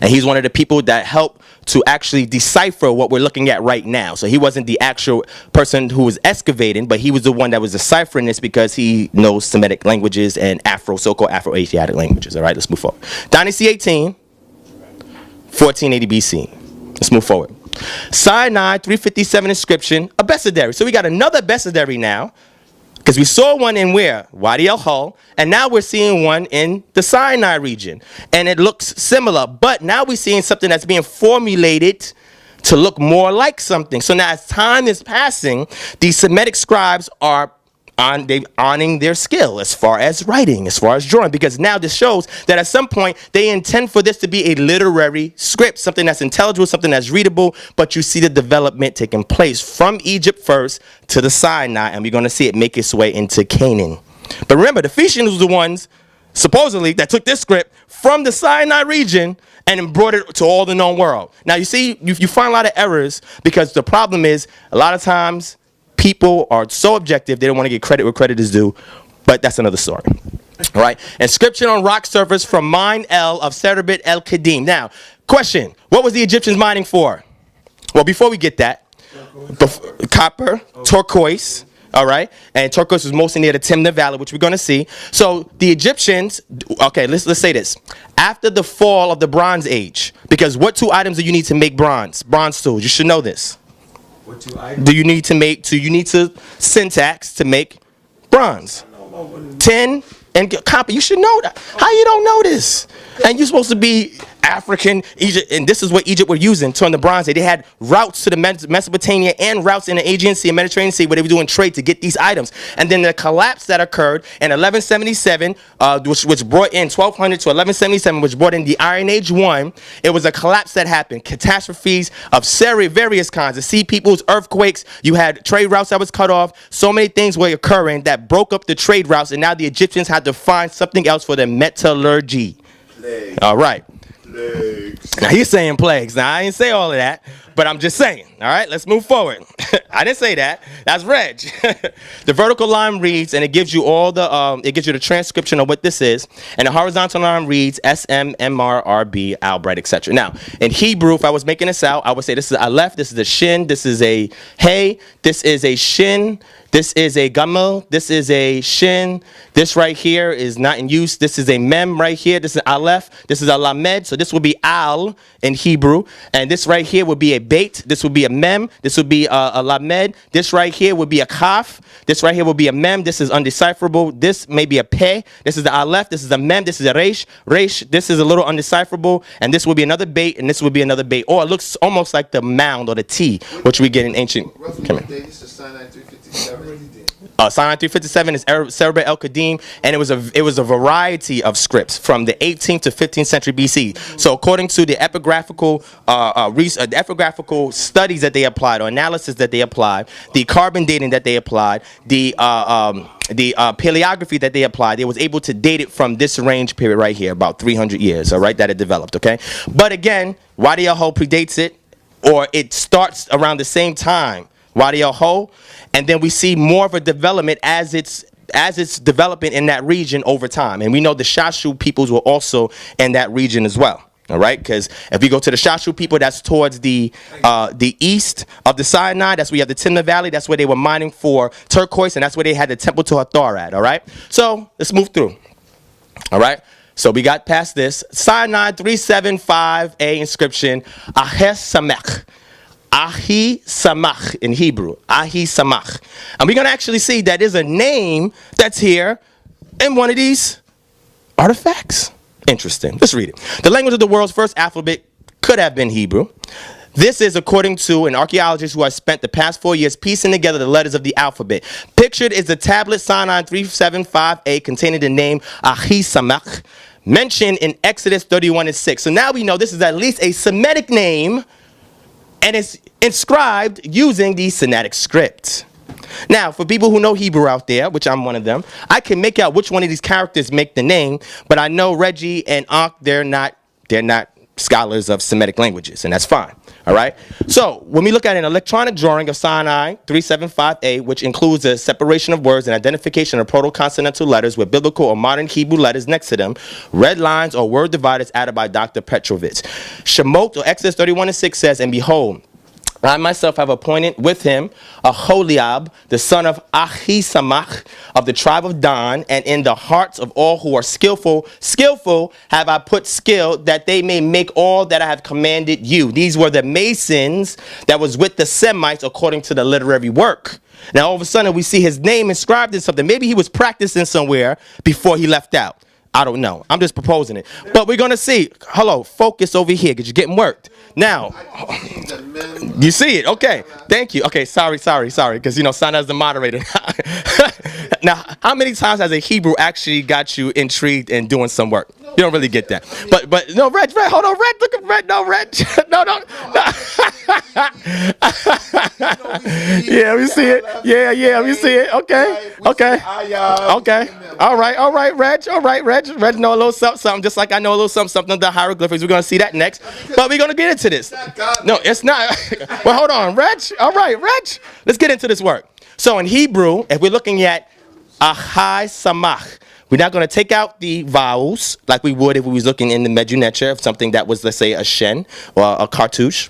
And he's one of the people that helped to actually decipher what we're looking at right now. So he wasn't the actual person who was excavating, but he was the one that was deciphering this because he knows Semitic languages and so-called Afro-Asiatic languages. All right, let's move forward. Dynasty 18, 1480 BC. Let's move forward. Sinai 357 inscription, a Besaderi. So we got another Besaderi now, because we saw one in where? Wadi El Hall, and now we're seeing one in the Sinai region. And it looks similar, but now we're seeing something that's being formulated to look more like something. So now as time is passing, these Semitic scribes are honoring their skill as far as writing, as far as drawing, because now this shows that at some point they intend for this to be a literary script, something that's intelligible, something that's readable, but you see the development taking place from Egypt first to the Sinai, and we're going to see it make its way into Canaan. But remember, the Phoenicians were the ones, supposedly, that took this script from the Sinai region and brought it to all the known world. Now, you see, you find a lot of errors, because the problem is, a lot of times, people are so objective, they don't want to get credit where credit is due, but that's another story. All right. Inscription on rock surface from Mine El of Cerebit El Kadim. Now, question, what was the Egyptians mining for? Well, before we get that, copper, turquoise, all right, and turquoise was mostly near the Timna Valley, which we're going to see. So the Egyptians, okay, let's say this. After the fall of the Bronze Age, because what two items do you need to make bronze tools? You should know this. Do you need to syntax to make bronze? Tin and copper. You should know that. How you don't know this? And you're supposed to be African, Egypt, and this is what Egypt were using during the Bronze Age. They had routes to the Mesopotamia and routes in the Aegean Sea and Mediterranean Sea where they were doing trade to get these items. And then the collapse that occurred in 1177, which brought in 1200 to 1177, which brought in the Iron Age 1. It was a collapse that happened. Catastrophes of various kinds. The sea peoples, earthquakes. You had trade routes that was cut off. So many things were occurring that broke up the trade routes, and now the Egyptians had to find something else for their metallurgy. Plagues. All right. Plagues. Now he's saying plagues. Now I didn't say all of that, But I'm just saying, all right, let's move forward. I didn't say that. That's Reg. The vertical line reads, and it gives you all the, it gives you the transcription of what this is. And the horizontal line reads SM, MR, RB, Albright, etc. Now, in Hebrew, if I was making this out, I would say this is a Aleph, this is a Shin, this is a Hey, this is a Shin, this is a Gamel, this is a Shin, this right here is not in use, this is a Mem right here, this is Aleph, this is a Lamed, so this will be Al in Hebrew, and this right here would be a Beit, this would be a Mem, this would be a Lamed, this right here would be a Kaf, this right here would be a Mem, this is undecipherable, this may be a Pe, this is the Aleph, this is a Mem, this is a Resh, this is a little undecipherable, and this would be another Beit, and this would be another Beit, or it looks almost like the mound or the T, which we get in ancient. Come here. Sinai 357 is Cerebra El Qadim, and it was a variety of scripts from the 18th to 15th century BC. So according to the epigraphical studies that they applied, or analysis that they applied, the carbon dating that they applied, the paleography that they applied, they was able to date it from this range period right here, about 300 years, all right, that it developed, okay? But again, Wadi al-Ho predates it, or it starts around the same time, Wadi al-Ho, and then we see more of a development as it's developing in that region over time. And we know the Shashu peoples were also in that region as well. All right, because if we go to the Shashu people, that's towards the east of the Sinai. That's where you have the Timna Valley. That's where they were mining for turquoise, and that's where they had the temple to Hathor at. All right, so let's move through. All right, so we got past this. Sinai 375A inscription, Ahes Samech. Ahi Samach in Hebrew, Ahi Samach. And we're going to actually see that there's a name that's here in one of these artifacts. Interesting. Let's read it. The language of the world's first alphabet could have been Hebrew. This is according to an archaeologist who has spent the past 4 years piecing together the letters of the alphabet. Pictured is the tablet Sinai 375A containing the name Ahi Samach, mentioned in Exodus 31:6. So now we know this is at least a Semitic name, and it's inscribed using the Sinaitic script. Now, for people who know Hebrew out there, which I'm one of them, I can make out which one of these characters make the name, but I know Reggie and Ankh, they're not scholars of Semitic languages, and that's fine, all right? So, when we look at an electronic drawing of Sinai 375A, which includes a separation of words and identification of proto-consonantal letters with biblical or modern Hebrew letters next to them, red lines or word dividers added by Dr. Petrovitz. Shemot, or Exodus 31:6 says, and behold, I myself have appointed with him Aholiab, the son of Ahisamach of the tribe of Dan, and in the hearts of all who are skillful have I put skill, that they may make all that I have commanded you. These were the masons that was with the Semites according to the literary work. Now all of a sudden we see his name inscribed in something. Maybe he was practicing somewhere before he left out. I don't know. I'm just proposing it. But we're going to see. Hello, focus over here because you're getting worked. Now, you see it. Okay. Thank you. Okay, sorry. Because, Sana's the moderator. Now, how many times has a Hebrew actually got you intrigued in doing some work? You don't really get that. But no, Reg, hold on, Reg. Look at Reg. No, Reg. No. Yeah, we see it. Yeah, we see it. Okay. All right, Reg. Reg know a little something, just like I know a little something of the hieroglyphics. We're going to see that next. But we're going to get into this. No, it's not. Well, hold on, Reg. All right, Reg. Let's get into this work. So in Hebrew, if we're looking at Ahai Samach, we're not going to take out the vowels like we would if we was looking in the Medunetter of something that was, let's say, a shen or a cartouche.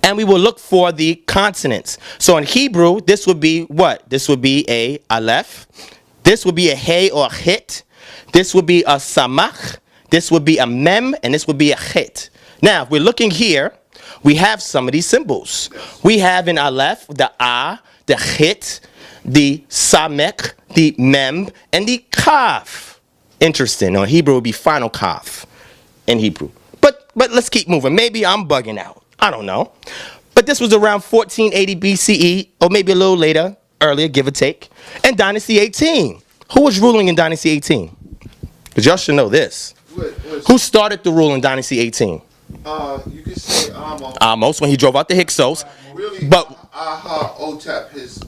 And we will look for the consonants. So in Hebrew, this would be what? This would be a aleph. This would be a hey or a hit. This would be a samach. This would be a mem. And this would be a hit. Now, if we're looking here, we have some of these symbols. We have in aleph the a, the hit, the samek, the mem, and the kaf. Interesting. Or Hebrew would be final kaf in Hebrew. But let's keep moving. Maybe I'm bugging out. I don't know. But this was around 1480 BCE, or maybe a little later, earlier, give or take. And Dynasty 18. Who was ruling in Dynasty 18? Because y'all should know this. Who started the rule in Dynasty 18? You could say Amos. Amos, when he drove out the Hyksos. Really, but Otep, his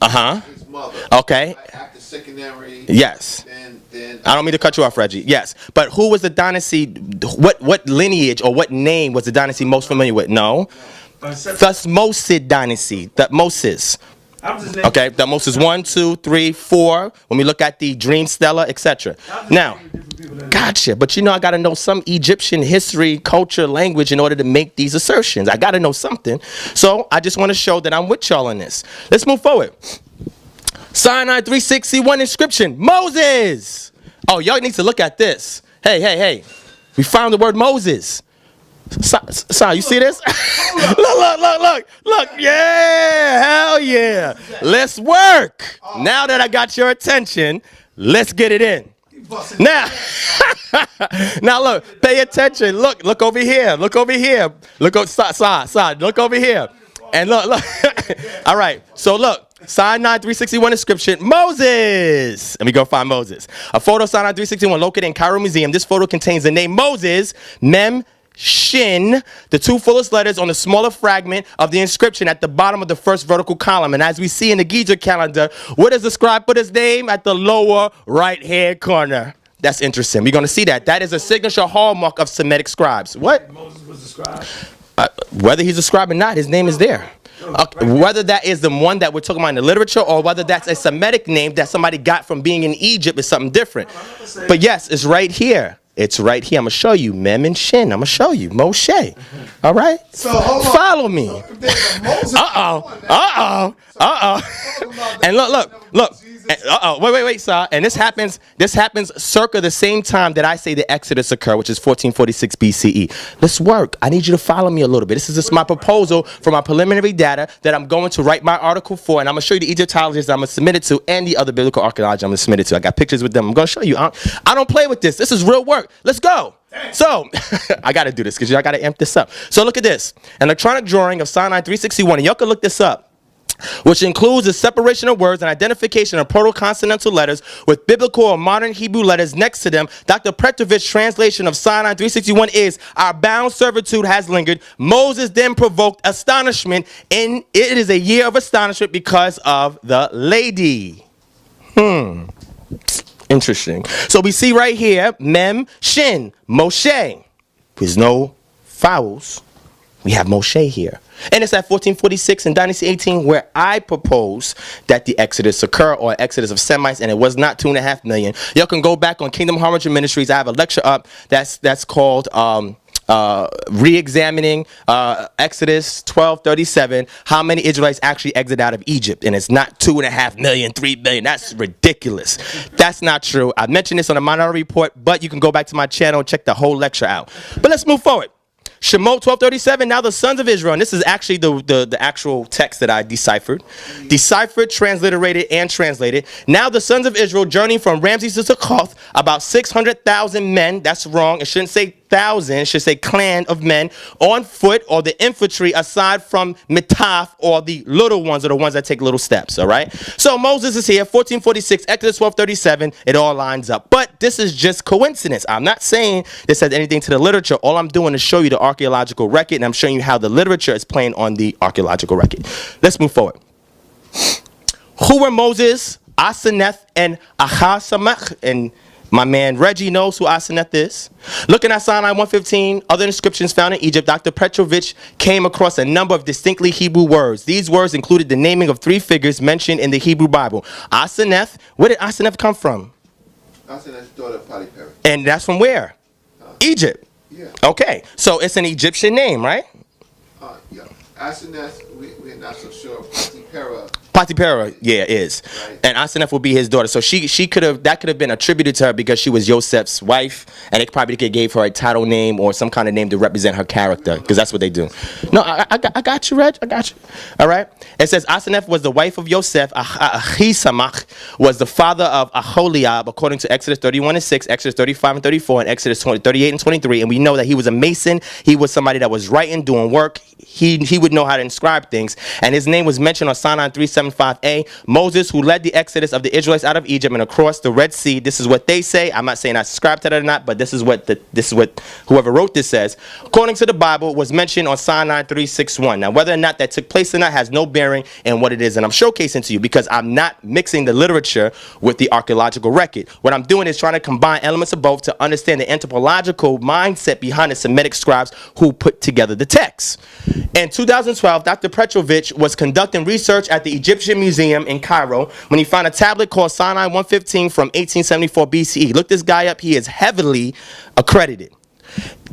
mother. Okay. After secondary. Yes. Then I don't mean to cut you off, Reggie. Yes. But who was the dynasty, what lineage or what name was the dynasty most familiar with? No. Thutmosid dynasty. Thutmosis. Okay, Thutmosis 1, 2, 3, 4. When we look at the dream stela, etc. Now, gotcha. But you know, I got to know some Egyptian history, culture, language in order to make these assertions. I got to know something. So I just want to show that I'm with y'all on this. Let's move forward. Sinai 361 inscription. Moses. Oh, y'all need to look at this. Hey. We found the word Moses. Son, you see this? Look. Yeah, hell yeah. Let's work. Now that I got your attention, let's get it in. Now, look, pay attention. Look over here. Look, side. Look over here. And look. All right. So look, Sinai 361 inscription, Moses. Let me go find Moses. A photo, Sinai 361, located in Cairo Museum. This photo contains the name Moses, Mem, Shin, the two fullest letters on the smaller fragment of the inscription at the bottom of the first vertical column. And as we see in the Giza calendar, what does the scribe put his name? At the lower right-hand corner. That's interesting. We're going to see that. That is a signature hallmark of Semitic scribes. What? Moses was the scribe. Whether he's a scribe or not, his name is there. Whether that is the one that we're talking about in the literature or whether that's a Semitic name that somebody got from being in Egypt is something different. But yes, it's right here. It's right here. I'm going to show you. Mem and Shin. I'm going to show you. Moshe. All right? So hold on. Follow me. And look. Wait, sir. And this happens circa the same time that I say the Exodus occur, which is 1446 BCE. Let's work. I need you to follow me a little bit. This is just my proposal for my preliminary data that I'm going to write my article for, and I'm going to show you the Egyptologists I'm going to submit it to and the other biblical archaeology I'm going to submit it to. I got pictures with them. I'm going to show you. I don't play with this. This is real work. Let's go. So, I got to do this because I got to amp this up. So look at this. An electronic drawing of Sinai 361, and y'all can look this up, which includes the separation of words and identification of proto-consonantal letters with biblical or modern Hebrew letters next to them. Dr. Petrovich's translation of Sinai 361 is, our bound servitude has lingered. Moses then provoked astonishment, and it is a year of astonishment because of the lady. Interesting. So we see right here, Mem, Shin, Moshe. There's no vowels. We have Moshe here. And it's at 1446 in Dynasty 18 where I propose that the Exodus occur, or Exodus of Semites, and it was not 2.5 million. Y'all can go back on Kingdom Harbinger Ministries. I have a lecture up that's called Re-examining Exodus 12:37, how many Israelites actually exit out of Egypt, and it's not 2.5 million, 3 billion. That's ridiculous. That's not true. I mentioned this on the Minority Report, but you can go back to my channel and check the whole lecture out. But let's move forward. Shemot 12:37, now the sons of Israel, and this is actually the actual text that I deciphered, transliterated, and translated. Now the sons of Israel journeying from Ramses to Succoth, about 600,000 men. That's wrong. It shouldn't say thousand. It should say clan of men on foot, or the infantry, aside from Mitaf, or the little ones, are the ones that take little steps. All right. So Moses is here, 1446, Exodus 12:37. It all lines up. But this is just coincidence. I'm not saying this has anything to the literature. All I'm doing is show you the archaeological record, and I'm showing you how the literature is playing on the archaeological record. Let's move forward. Who were Moses, Aseneth, and Ahasamach? And my man Reggie knows who Aseneth is. Looking at Sinai 115, other inscriptions found in Egypt, Dr. Petrovich came across a number of distinctly Hebrew words. These words included the naming of 3 figures mentioned in the Hebrew Bible. Aseneth, where did Aseneth come from? Aseneth's daughter Polypera. And that's from where? Egypt. Yeah. Okay, so it's an Egyptian name, right? Yeah. Aseneth, we're not so sure. Potipera, yeah, is. Right. And Aseneth will be his daughter. So she could have been attributed to her because she was Joseph's wife, and they probably gave her a title name or some kind of name to represent her character, because that's what they do. No, I got you, Reg. I got you. All right. It says Aseneth was the wife of Joseph. Ahisamach was the father of Aholiab, according to Exodus 31:6, Exodus 35:34, and Exodus 38:23. And we know that he was a mason. He was somebody that was writing, doing work. He would know how to inscribe things. And his name was mentioned on Sinai 3:7 375a. Moses, who led the exodus of the Israelites out of Egypt and across the Red Sea. This is what they say. I'm not saying I subscribe to that or not, but this is what whoever wrote this says. According to the Bible, was mentioned on Sinai 361. Now, whether or not that took place or not has no bearing in what it is, and I'm showcasing to you because I'm not mixing the literature with the archaeological record. What I'm doing is trying to combine elements of both to understand the anthropological mindset behind the Semitic scribes who put together the text. In 2012, Dr. Petrovich was conducting research at the Egyptian Museum in Cairo when he found a tablet called Sinai 115 from 1874 BCE. Look this guy up. He is heavily accredited.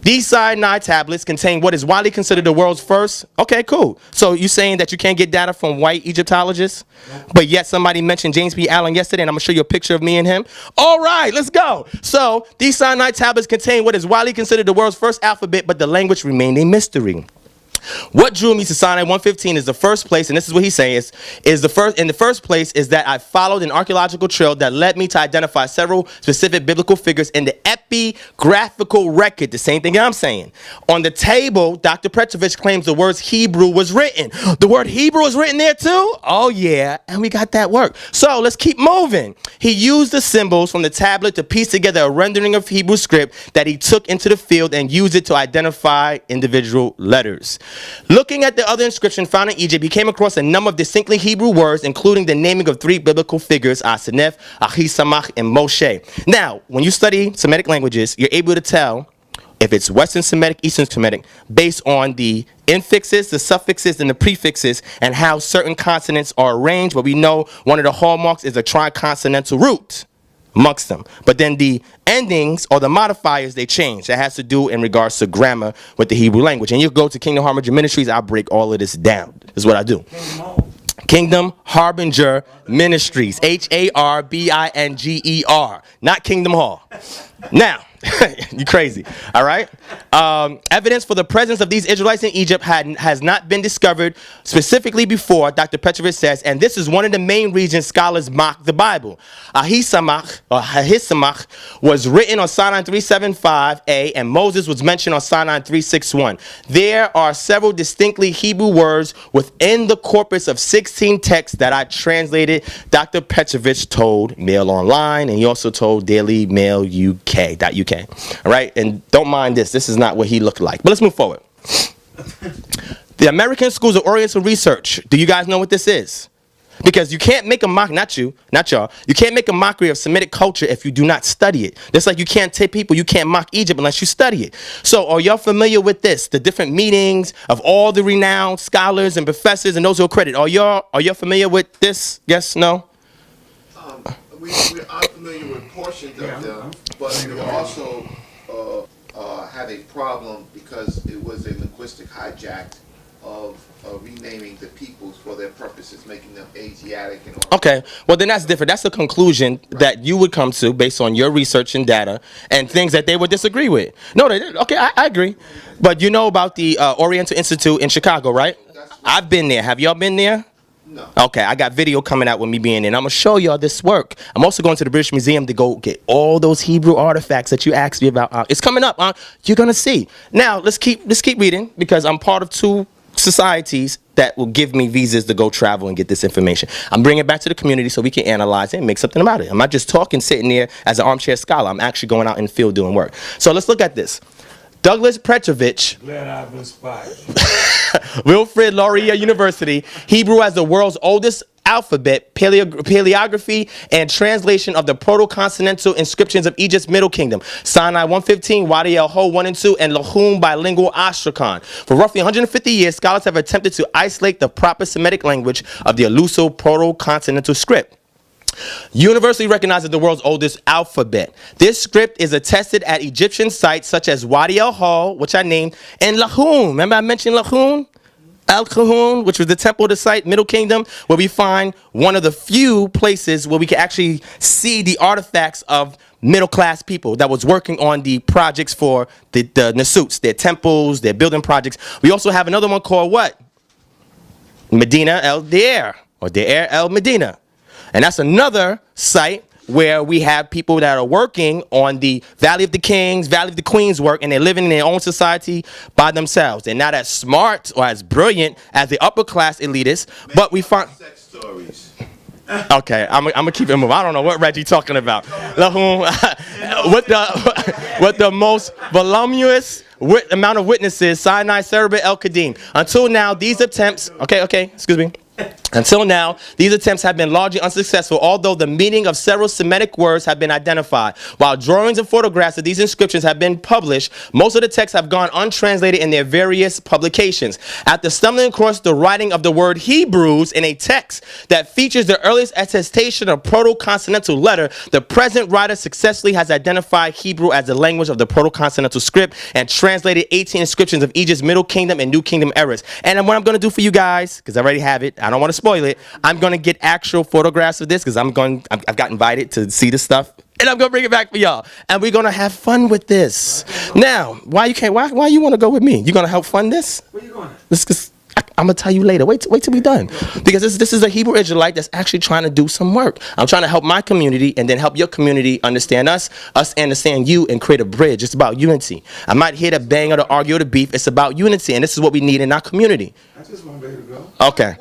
These Sinai tablets contain what is widely considered the world's first. Okay, cool. So you saying that you can't get data from white Egyptologists? But yet somebody mentioned James P. Allen yesterday, and I'm going to show you a picture of me and him. All right, let's go. So these Sinai tablets contain what is widely considered the world's first alphabet, but the language remained a mystery. What drew me to Sinai 115 is the first place, and this is what he's saying, is the first place is that I followed an archaeological trail that led me to identify several specific biblical figures in the epigraphical record, the same thing I'm saying. On the table, Dr. Petrovich claims the words Hebrew was written. The word Hebrew is written there too? Oh yeah, and we got that work. So let's keep moving. He used the symbols from the tablet to piece together a rendering of Hebrew script that he took into the field and used it to identify individual letters. Looking at the other inscription found in Egypt, he came across a number of distinctly Hebrew words, including the naming of 3 biblical figures, Aseneth, Ahisamach, and Moshe. Now, when you study Semitic languages, you're able to tell if it's Western Semitic, Eastern Semitic, based on the infixes, the suffixes, and the prefixes, and how certain consonants are arranged. But we know one of the hallmarks is a triconsonantal root amongst them. But then the endings or the modifiers, they change. That has to do in regards to grammar with the Hebrew language. And you go to Kingdom Harbinger Ministries, I'll break all of this down. This is what I do. Kingdom Harbinger Ministries. Harbinger. Not Kingdom Hall. Now, you crazy, all right? Evidence for the presence of these Israelites in Egypt has not been discovered specifically before, Dr. Petrovich says, and this is one of the main reasons scholars mock the Bible. Ahisamach was written on Sinai 375a, and Moses was mentioned on Sinai 361. There are several distinctly Hebrew words within the corpus of 16 texts that I translated. Dr. Petrovich told Mail Online, and he also told Daily Mail UK.uk. All right, and don't mind this. This is not what he looked like. But let's move forward. The American Schools of Oriental Research. Do you guys know what this is? Because you can't make a mock, not y'all. You can't make a mockery of Semitic culture if you do not study it. Just like you can't tell people you can't mock Egypt unless you study it. So are y'all familiar with this? The different meetings of all the renowned scholars and professors and those who are credited. Are y'all familiar with this? Yes, no? We are familiar with portions of them, but we also have a problem because it was a linguistic hijack of renaming the peoples for their purposes, making them Asiatic and all. Okay, well then that's different. That's a conclusion that you would come to based on your research and data and things that they would disagree with. No, they did. Okay, I agree. But you know about the Oriental Institute in Chicago, right? I've been there. Have y'all been there? No. Okay, I got video coming out with me being in. I'm going to show y'all this work. I'm also going to the British Museum to go get all those Hebrew artifacts that you asked me about. It's coming up. You're going to see. Now, let's keep reading because I'm part of 2 societies that will give me visas to go travel and get this information. I'm bringing it back to the community so we can analyze it and make something about it. I'm not just talking, sitting there as an armchair scholar. I'm actually going out in the field doing work. So let's look at this. Douglas Petrovich. Glad I've inspired. Wilfrid Laurier University, Hebrew as the world's oldest alphabet, paleography, and translation of the proto-consonantal inscriptions of Egypt's Middle Kingdom. Sinai 115, Wadi el-Ho 1 and 2, and Lahum bilingual Astrakhan. For roughly 150 years, scholars have attempted to isolate the proper Semitic language of the elusive proto-consonantal script. Universally recognized as the world's oldest alphabet. This script is attested at Egyptian sites such as Wadi el-Ho, which I named, and Lahum. Remember I mentioned Lahum? Al-Kahun, which was the temple of the site, Middle Kingdom, where we find one of the few places where we can actually see the artifacts of middle-class people that was working on the projects for the Nasuts, their temples, their building projects. We also have another one called what? Medina el Deir, or Deir el Medina. And that's another site where we have people that are working on the Valley of the Kings, Valley of the Queens work, and they're living in their own society by themselves. They're not as smart or as brilliant as the upper class elitists, but we find... Sex stories. Okay, I'm gonna keep it moving. I don't know what Reggie talking about. With the most voluminous amount of witnesses, Sinai, Cerebit, El Kadim. Until now, these attempts. Excuse me. Until now, these attempts have been largely unsuccessful, although the meaning of several Semitic words have been identified. While drawings and photographs of these inscriptions have been published, most of the texts have gone untranslated in their various publications. After stumbling across the writing of the word Hebrews in a text that features the earliest attestation of proto-consonantal letter, the present writer successfully has identified Hebrew as the language of the proto-consonantal script and translated 18 inscriptions of Egypt's Middle Kingdom and New Kingdom eras. And what I'm going to do for you guys, because I already have it, I don't want to spoil it, I'm going to get actual photographs of this because I've got invited to see this stuff, and I'm going to bring it back for y'all, and we're going to have fun with this. Now, why you want to go with me? You going to help fund this? Where you going? I'm going to tell you later. Wait till we done. Because this is a Hebrew Israelite that's actually trying to do some work. I'm trying to help my community and then help your community understand us understand you, and create a bridge. It's about unity. I'm not here to bang or to argue or to beef. It's about unity, and this is what we need in our community. I just want to go. Okay.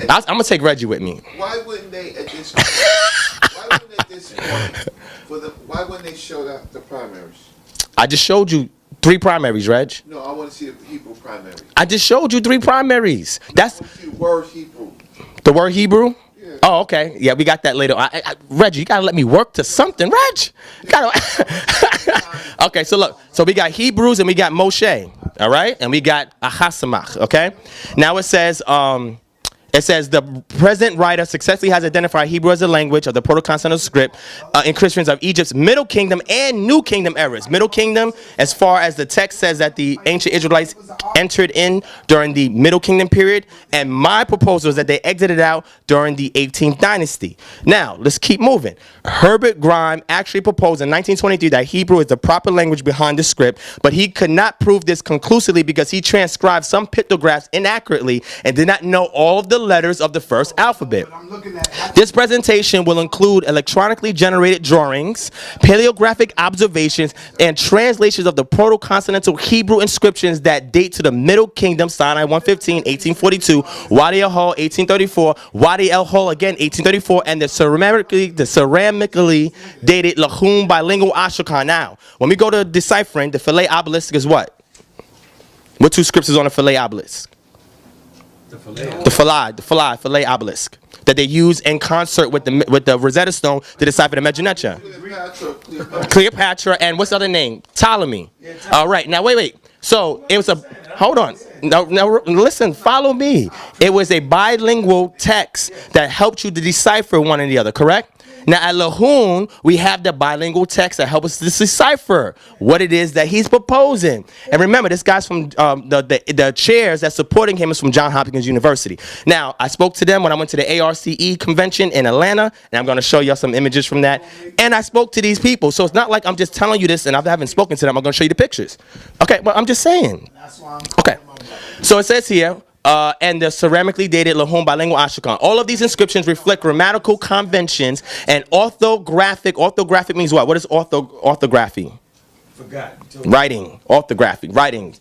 I'm going to take Reggie with me. Why wouldn't they at this point, why wouldn't they show the primaries? I just showed you 3 primaries, Reg. No, I want to see the Hebrew primary. I just showed you 3 primaries. That's I want to see the word Hebrew. the word Hebrew? Yeah. Oh, okay. Yeah, we got that later. Reg, you got to let me work to something, Reg. Okay, so look. So we got Hebrews and we got Moshe, all right? And we got Ahasamach, okay? Now it says the present writer successfully has identified Hebrew as a language of the proto-consonantal script in Christians of Egypt's Middle Kingdom and New Kingdom eras. Middle Kingdom, as far as the text says that the ancient Israelites entered in during the Middle Kingdom period, and my proposal is that they exited out during the 18th dynasty. Now, let's keep moving. Herbert Grime actually proposed in 1923 that Hebrew is the proper language behind the script, but he could not prove this conclusively because he transcribed some pictographs inaccurately and did not know all of the letters of the first alphabet. This presentation will include electronically generated drawings, paleographic observations, and translations of the proto-consonantal Hebrew inscriptions that date to the Middle Kingdom, Sinai 115, 1842, Wadi al-Hol, 1834, Wadi al-Hol again, 1834, and the ceramically dated Lahum bilingual Ashokar. Now, when we go to Deciphering, the Philae obelisk is what? What 2 scripts is on the Philae obelisk? The Philae obelisk that they use in concert with the Rosetta Stone to decipher the Meganetcha. Cleopatra, and what's the other name? Ptolemy. All right, now wait. So it was hold on. No, listen, follow me. It was a bilingual text that helped you to decipher one and the other, correct? Now at Lahun, we have the bilingual text that helps us to decipher what it is that he's proposing. And remember, this guy's from the chairs that's supporting him is from Johns Hopkins University. Now, I spoke to them when I went to the ARCE convention in Atlanta, and I'm going to show you some images from that. And I spoke to these people, so it's not like I'm just telling you this and I haven't spoken to them. I'm going to show you the pictures. Okay, well, I'm just saying. Okay, so it says here, and the ceramically dated Lahum bilingual Ashokar. All of these inscriptions reflect grammatical conventions and orthographic. Orthographic means what? What is orthography? Writing, orthographic, writing,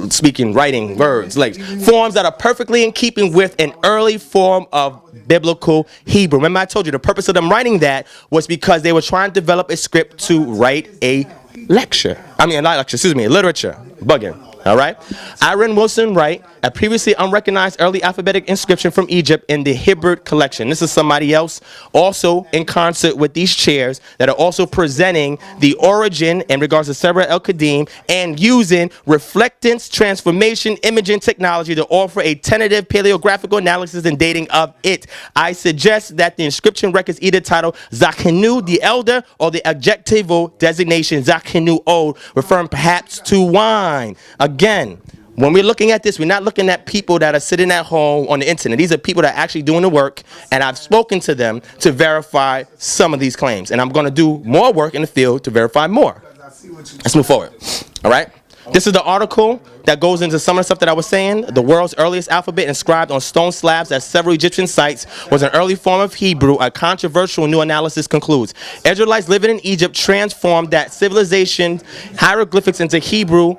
speaking, writing, words, like forms that are perfectly in keeping with an early form of biblical Hebrew. Remember I told you the purpose of them writing that was because they were trying to develop a script to write a literature. Bugging. All right. Aaron Wilson Wright, a previously unrecognized early alphabetic inscription from Egypt in the Hibbert collection. This is somebody else also in concert with these chairs that are also presenting the origin in regards to Sebra El Kadim and using reflectance transformation imaging technology to offer a tentative paleographical analysis and dating of it. I suggest that the inscription records either title Zakhenu the Elder or the adjectival designation Zakhenu Old, referring perhaps to wine. Again, when we're looking at this, we're not looking at people that are sitting at home on the internet. These are people that are actually doing the work, and I've spoken to them to verify some of these claims. And I'm going to do more work in the field to verify more. Let's move forward. All right? This is the article that goes into some of the stuff that I was saying. The world's earliest alphabet inscribed on stone slabs at several Egyptian sites was an early form of Hebrew. A controversial new analysis concludes. Israelites living in Egypt transformed that civilization hieroglyphics into Hebrew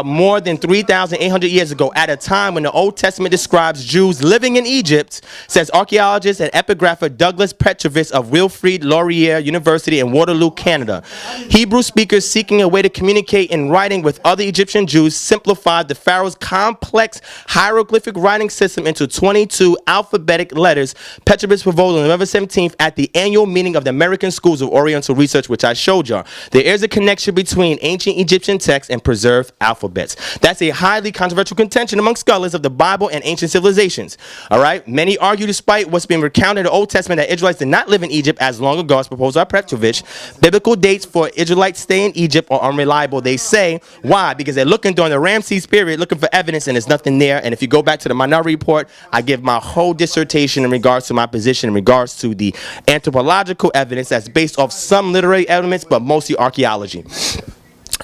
more than 3,800 years ago, at a time when the Old Testament describes Jews living in Egypt, says archaeologist and epigrapher Douglas Petrovitz of Wilfrid Laurier University in Waterloo, Canada. Hebrew speakers seeking a way to communicate in writing with other Egyptian Jews simplified the pharaoh's complex hieroglyphic writing system into 22 alphabetic letters. Petrovitz proposed on November 17th at the annual meeting of the American Schools of Oriental Research, which I showed y'all. There is a connection between ancient Egyptian texts and preserved alphabets. That's a highly controversial contention among scholars of the Bible and ancient civilizations. All right? Many argue, despite what's been recounted in the Old Testament, that Israelites did not live in Egypt as long ago as proposed by Petrovitch. Biblical dates for Israelites stay in Egypt are unreliable, they say. Why? Because they're looking during the Ramses period, looking for evidence, and there's nothing there. And if you go back to the Minority Report, I give my whole dissertation in regards to my position in regards to the anthropological evidence that's based off some literary elements, but mostly archaeology.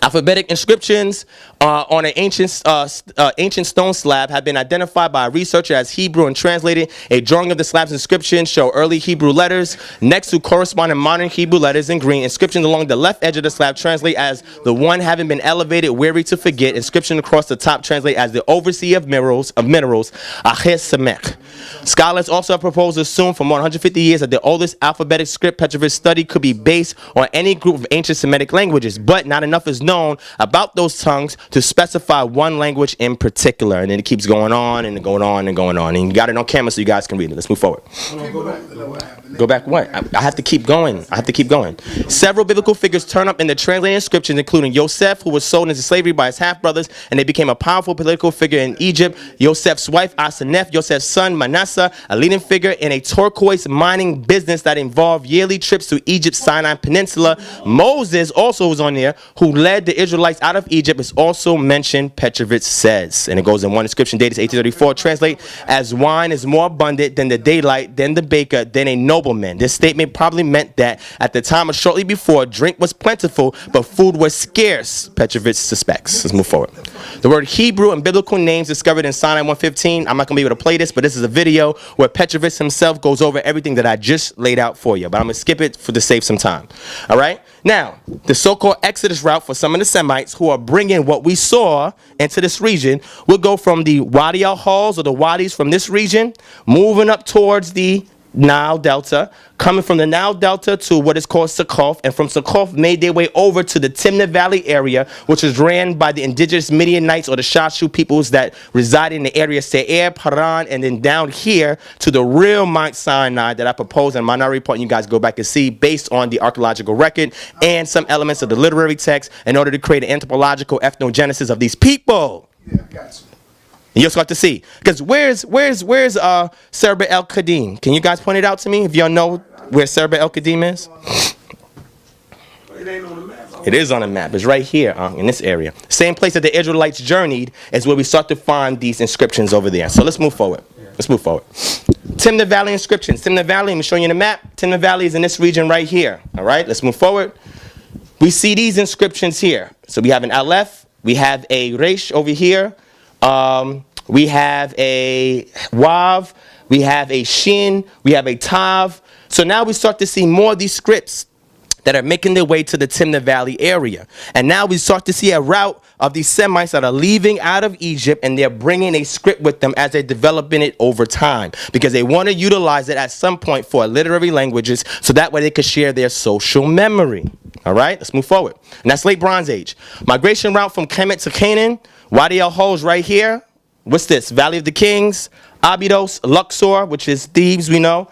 Alphabetic inscriptions on an ancient stone slab have been identified by a researcher as Hebrew and translated. A drawing of the slab's inscription show early Hebrew letters next to corresponding modern Hebrew letters in green. Inscriptions along the left edge of the slab translate as the one having been elevated, weary to forget. Inscription across the top translate as the overseer of minerals, Aches Samek. Scholars also have proposed to assume for more than 150 years that the oldest alphabetic script Petrovitch studied could be based on any group of ancient Semitic languages, but not enough is known about those tongues to specify one language in particular. And then it keeps going on and going on and going on. And you got it on camera so you guys can read it. Let's move forward. Go back what? I have to keep going. Several biblical figures turn up in the translated inscriptions, including Yosef, who was sold into slavery by his half-brothers, and they became a powerful political figure in Egypt. Yosef's wife, Asenath, Yosef's son, Manasseh, a leading figure in a turquoise mining business that involved yearly trips to Egypt's Sinai Peninsula. Moses also was on there, who led the Israelites out of Egypt, is also mentioned, Petrovitch says. And it goes in one inscription dated 1834, translate as wine is more abundant than the daylight, than the baker, than a nobleman. This statement probably meant that at the time or shortly before, drink was plentiful, but food was scarce, Petrovitch suspects. Let's move forward. The word Hebrew and biblical names discovered in Sinai 115. I'm not going to be able to play this, but this is a video where Petrovitch himself goes over everything that I just laid out for you. But I'm going to skip it to save some time. All right? Now, the so-called Exodus route for some of the Semites who are bringing what we saw into this region will go from the Wadi al-Halls or the wadis from this region, moving up towards the Nile Delta, coming from the Nile Delta to what is called Succoth, and from Succoth made their way over to the Timna Valley area, which was ran by the indigenous Midianites or the Shashu peoples that reside in the area Seir, Paran, and then down here to the real Mount Sinai that I proposed in Minority Report. You guys go back and see based on the archaeological record and some elements of the literary text in order to create an anthropological ethnogenesis of these people. Yeah, I got you. And you'll start to see, because where's Serba El Qadim? Can you guys point it out to me if y'all know where Serba El Qadim is? It ain't on the map. It is on the map. It's right here in this area. Same place that the Israelites journeyed is where we start to find these inscriptions over there. So let's move forward. Timna Valley inscriptions. Timna Valley, I'm showing you the map. Timna Valley is in this region right here. All right, let's move forward. We see these inscriptions here. So we have an Aleph. We have a Resh over here. We have a Wav, we have a Shin, we have a Tav. So now we start to see more of these scripts that are making their way to the Timna Valley area. And now we start to see a route of these Semites that are leaving out of Egypt, and they're bringing a script with them as they're developing it over time, because they want to utilize it at some point for literary languages so that way they could share their social memory. All right, let's move forward. And that's late Bronze Age. Migration route from Kemet to Canaan. Wadi al-Halls right here. What's this? Valley of the Kings, Abydos, Luxor, which is Thebes, we know.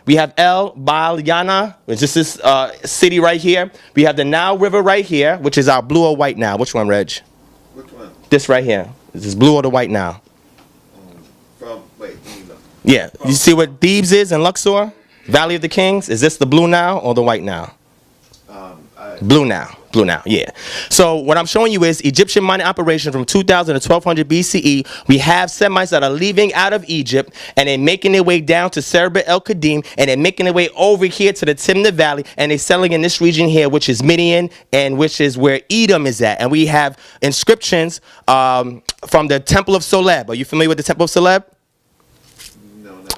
We have El Baal-Yana, which is this city right here. We have the Nile River right here, which is our blue or white Nile. Which one, Reg? Which one? This right here. Is this blue or the white Nile? Wait, let me look. Yeah. You see what Thebes is in Luxor? Valley of the Kings. Is this the blue Nile or the white Nile? Blue Nile. Blue now, yeah. So what I'm showing you is Egyptian mining operation from 2000 to 1200 BCE. We have Semites that are leaving out of Egypt, and they're making their way down to Serba El Qadim, and they're making their way over here to the Timna Valley, and they're settling in this region here, which is Midian, and which is where Edom is at. And we have inscriptions from the Temple of Soleb. Are you familiar with the Temple of Soleb?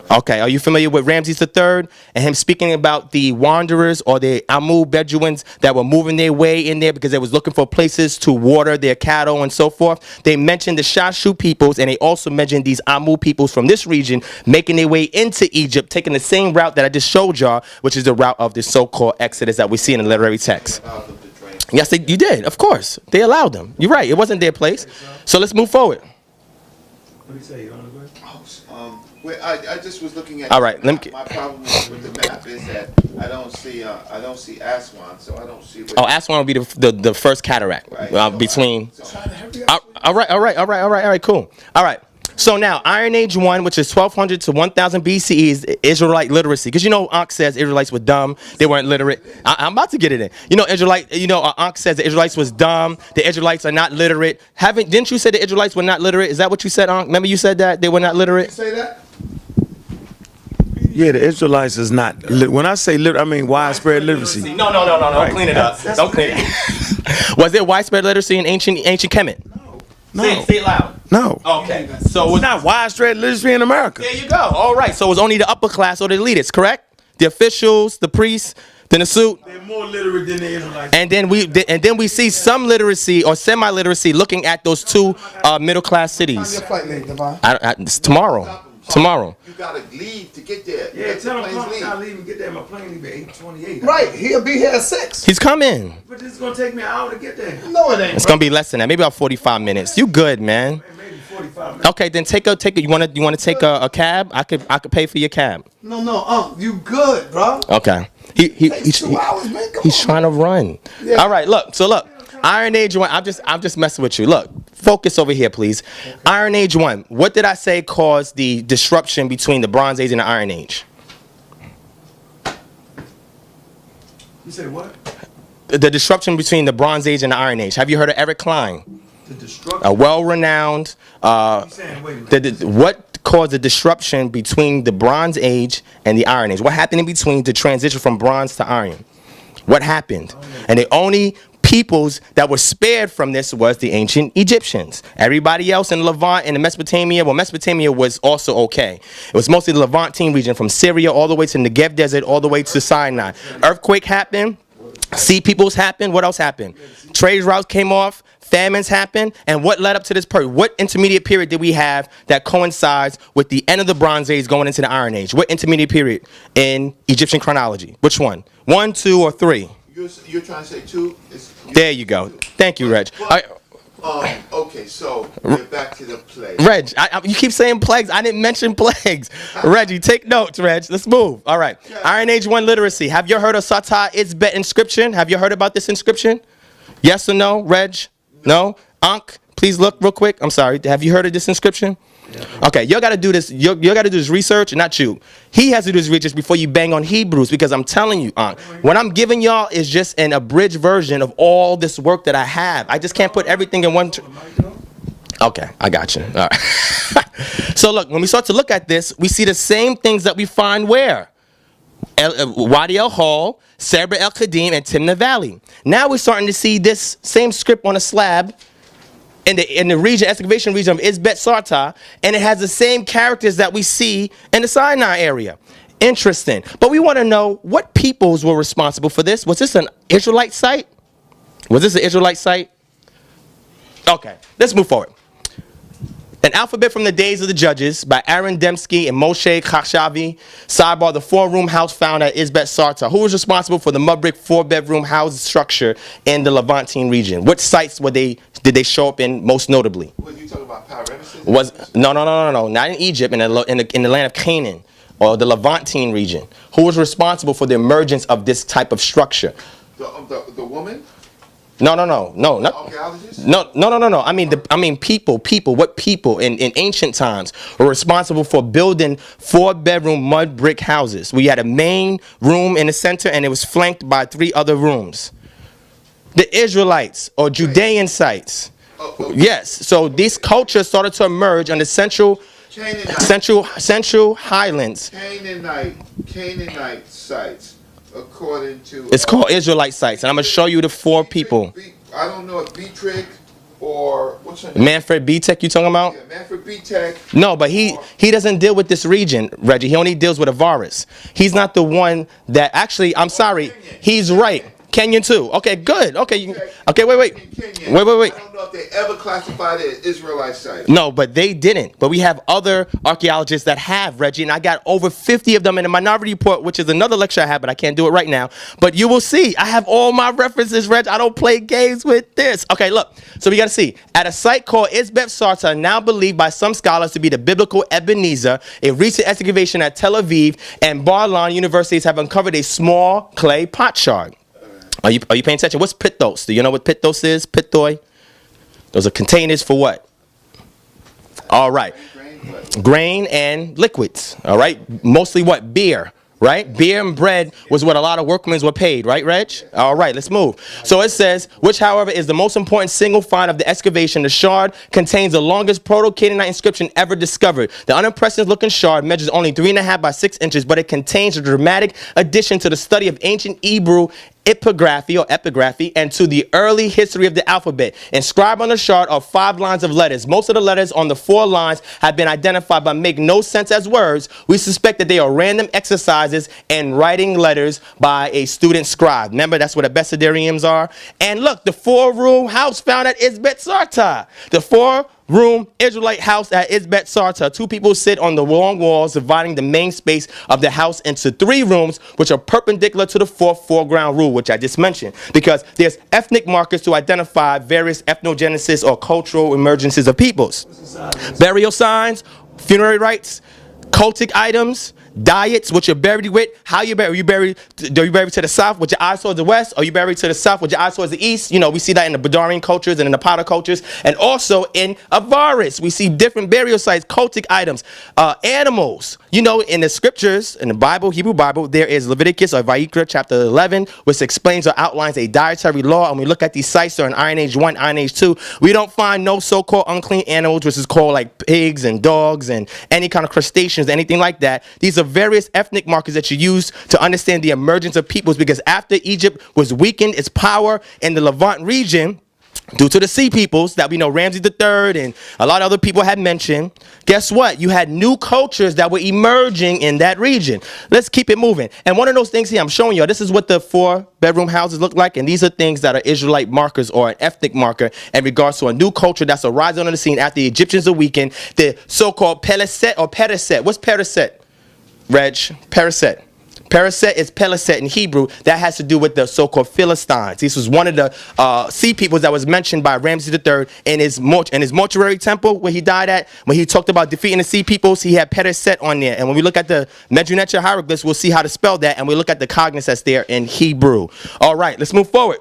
Okay, are you familiar with Ramses III and him speaking about the wanderers or the Amu Bedouins that were moving their way in there because they was looking for places to water their cattle and so forth? They mentioned the Shashu peoples, and they also mentioned these Amu peoples from this region making their way into Egypt, taking the same route that I just showed y'all, which is the route of the so-called Exodus that we see in the literary text. Yes, you did, of course. They allowed them. You're right, it wasn't their place. So let's move forward. What do you say? You want to go? Well, I just was looking at. All right, let me. My problem with the map is that I don't see Aswan, so I don't see. Oh, Aswan will be the first cataract between. All right, cool. All right. So now, Iron Age 1, which is 1200 to 1000 BCE, is Israelite literacy. Because you know, Ankh says Israelites were dumb, they weren't literate. I'm about to get it in. You know, Ankh says the Israelites was dumb, the Israelites are not literate. Didn't you say the Israelites were not literate? Is that what you said, Ankh? Remember you said that they were not literate? You say that? Yeah, the Israelites is not. When I say literate, I mean widespread literacy. No. Right. Clean it up. Don't clean it. Was there widespread literacy in ancient Kemet? No. Say it loud. No. Okay. So It's not widespread literacy in America. there you go. All right. So it was only the upper class or the elitists, correct? The officials, the priests, the Nasut. They're more literate than the Israelites. And then we see some literacy or semi-literacy looking at those two middle class cities. Your flight late, Devon. It's tomorrow. Tomorrow. You gotta leave to get there. Yeah, Let the tell him planes come leave. not leave and get there. My plane leave at 8:28. Right, he'll be here at 6. He's coming. But this is gonna take me an hour to get there. No, it ain't. It's gonna be less than that. Maybe about 45 minutes. You good, man? Maybe 45 minutes. Okay, then take a. You wanna take a cab? I could pay for your cab. No, you good, bro. Okay. Takes 2 hours, man. Come He's on. trying to run. Yeah. All right, look. Iron Age 1. I'm just messing with you. Look, focus over here, please. Iron Age 1. What did I say caused the disruption between the Bronze Age and the Iron Age? You say what? The disruption between the Bronze Age and the Iron Age. Have you heard of Eric Klein? The destruction. A well-renowned. You saying, wait a minute. What caused the disruption between the Bronze Age and the Iron Age? What happened in between to transition from bronze to iron? What happened? And the only peoples that were spared from this was the ancient Egyptians. Everybody else in Levant and Mesopotamia, well, Mesopotamia was also okay. It was mostly the Levantine region from Syria all the way to the Negev Desert, all the way to Sinai. Earthquake happened. Sea peoples happened. What else happened? Trade routes came off. Famines happened. And what led up to this period? What intermediate period did we have that coincides with the end of the Bronze Age going into the Iron Age? What intermediate period in Egyptian chronology? Which one? 1, 2, or 3? You're trying to say 2? There you go. Thank you, Reg. Okay, so we're back to the plague. Reg, you keep saying plagues. I didn't mention plagues. Reggie, take notes, Reg. Let's move. All right. Iron Age 1 literacy. Have you heard of Sata Itzbet inscription? Have you heard about this inscription? Yes or no, Reg? No? Ankh, please look real quick. I'm sorry. Have you heard of this inscription? Okay, y'all gotta do this. You gotta do this research, not you. He has to do this research before you bang on Hebrews, because I'm telling you, what I'm giving y'all is just an abridged version of all this work that I have. I just can't put everything in one. Okay, I got you. All right. So look, when we start to look at this, we see the same things that we find where? Wadi El Hall, Serba El Qadim, and Timna Valley. Now we're starting to see this same script on a slab in the region, excavation region of Izbet Sarta, and it has the same characters that we see in the Sinai area. Interesting. But we want to know what peoples were responsible for this. Was this an Israelite site? Was this an Israelite site? Okay, let's move forward. An alphabet from the days of the judges by Aaron Dembski and Moshe Khashavi. Sidebar, the 4-room house found at Izbet Sarta. Who was responsible for the mud brick 4-bedroom house structure in the Levantine region? What sites did they show up in most notably? What you talking about, Pyramid? No. Not in Egypt, in the land of Canaan or the Levantine region. Who was responsible for the emergence of this type of structure? The woman? No. Archaeologists? No. I mean people. What people in ancient times were responsible for building 4-bedroom mud brick houses? We had a main room in the center, and it was flanked by 3 other rooms. The Israelites or Judean sites. Yes. So these cultures started to emerge on the central highlands. Canaanite sites, according to. It's called Israelite sites, and I'm gonna show you the 4 people. I don't know if Beatrix or what's her name? Manfred Betek, you talking about? Yeah, Manfred Betek. No, but he doesn't deal with this region, Reggie. He only deals with Avaris. He's not the one that actually. I'm sorry. He's right. Kenyan too. Okay, good. Okay, okay. Wait. I don't know if they ever classified it as Israelite site. No, but they didn't. But we have other archaeologists that have, Reggie, and I got over 50 of them in the Minority Report, which is another lecture I have, but I can't do it right now. But you will see. I have all my references, Reg. I don't play games with this. Okay, look. So we got to see. At a site called Isbet Sarta, now believed by some scholars to be the biblical Ebenezer, a recent excavation at Tel Aviv and Bar-Ilan universities have uncovered a small clay pot shard. Are you paying attention? What's pithos? Do you know what pithos is? Pithoi? Those are containers for what? All right. Grain and liquids. All right. Mostly what? Beer. Right? Beer and bread was what a lot of workmen were paid. Right, Reg? All right. Let's move. So it says, which, however, is the most important single find of the excavation. The shard contains the longest Proto-Canaanite inscription ever discovered. The unimpressive looking shard measures only 3.5 by 6 inches, but it contains a dramatic addition to the study of ancient Hebrew epigraphy and to the early history of the alphabet. Inscribed on the shard are 5 lines of letters. Most of the letters on the 4 lines have been identified but make no sense as words. We suspect that they are random exercises and writing letters by a student scribe. Remember, that's what the Besidariums are. And look, the 4-room house found at Isbet Sarta. The 4-room Israelite house at Isbet Sarta. 2 people sit on the long walls, dividing the main space of the house into 3 rooms, which are perpendicular to the 4th foreground rule, which I just mentioned, because there's ethnic markers to identify various ethnogenesis or cultural emergences of peoples. Burial signs, funerary rites, cultic items, diets, what you're buried with, how you buried. Are you buried to the south with your eyes towards the west, or you buried to the south with your eyes towards the east? You know, we see that in the Badarian cultures and in the Potter cultures, and also in Avaris. We see different burial sites, cultic items, animals. You know, in the scriptures, in the Bible, Hebrew Bible, there is Leviticus or Vayikra chapter 11, which explains or outlines a dietary law. And we look at these sites during Iron Age 1, Iron Age 2. We don't find no so-called unclean animals, which is called like pigs and dogs and any kind of crustaceans, anything like that. These are various ethnic markers that you use to understand the emergence of peoples, because after Egypt was weakened, its power in the Levant region, due to the sea peoples that we know Ramses III and a lot of other people had mentioned, guess what? You had new cultures that were emerging in that region. Let's keep it moving. And one of those things here I'm showing you, this is what the 4-bedroom houses look like, and these are things that are Israelite markers or an ethnic marker in regards to a new culture that's arising on the scene after the Egyptians are weakened, the so-called Peleset or Periset. What's Periset, Reg? Periset. Periset is Peleset in Hebrew. That has to do with the so-called Philistines. This was one of the sea peoples that was mentioned by Ramses III in his mortuary temple where he died at. When he talked about defeating the sea peoples, he had Periset on there. And when we look at the Medjugorje hieroglyphs, we'll see how to spell that. And we look at the cognates that's there in Hebrew. All right, let's move forward.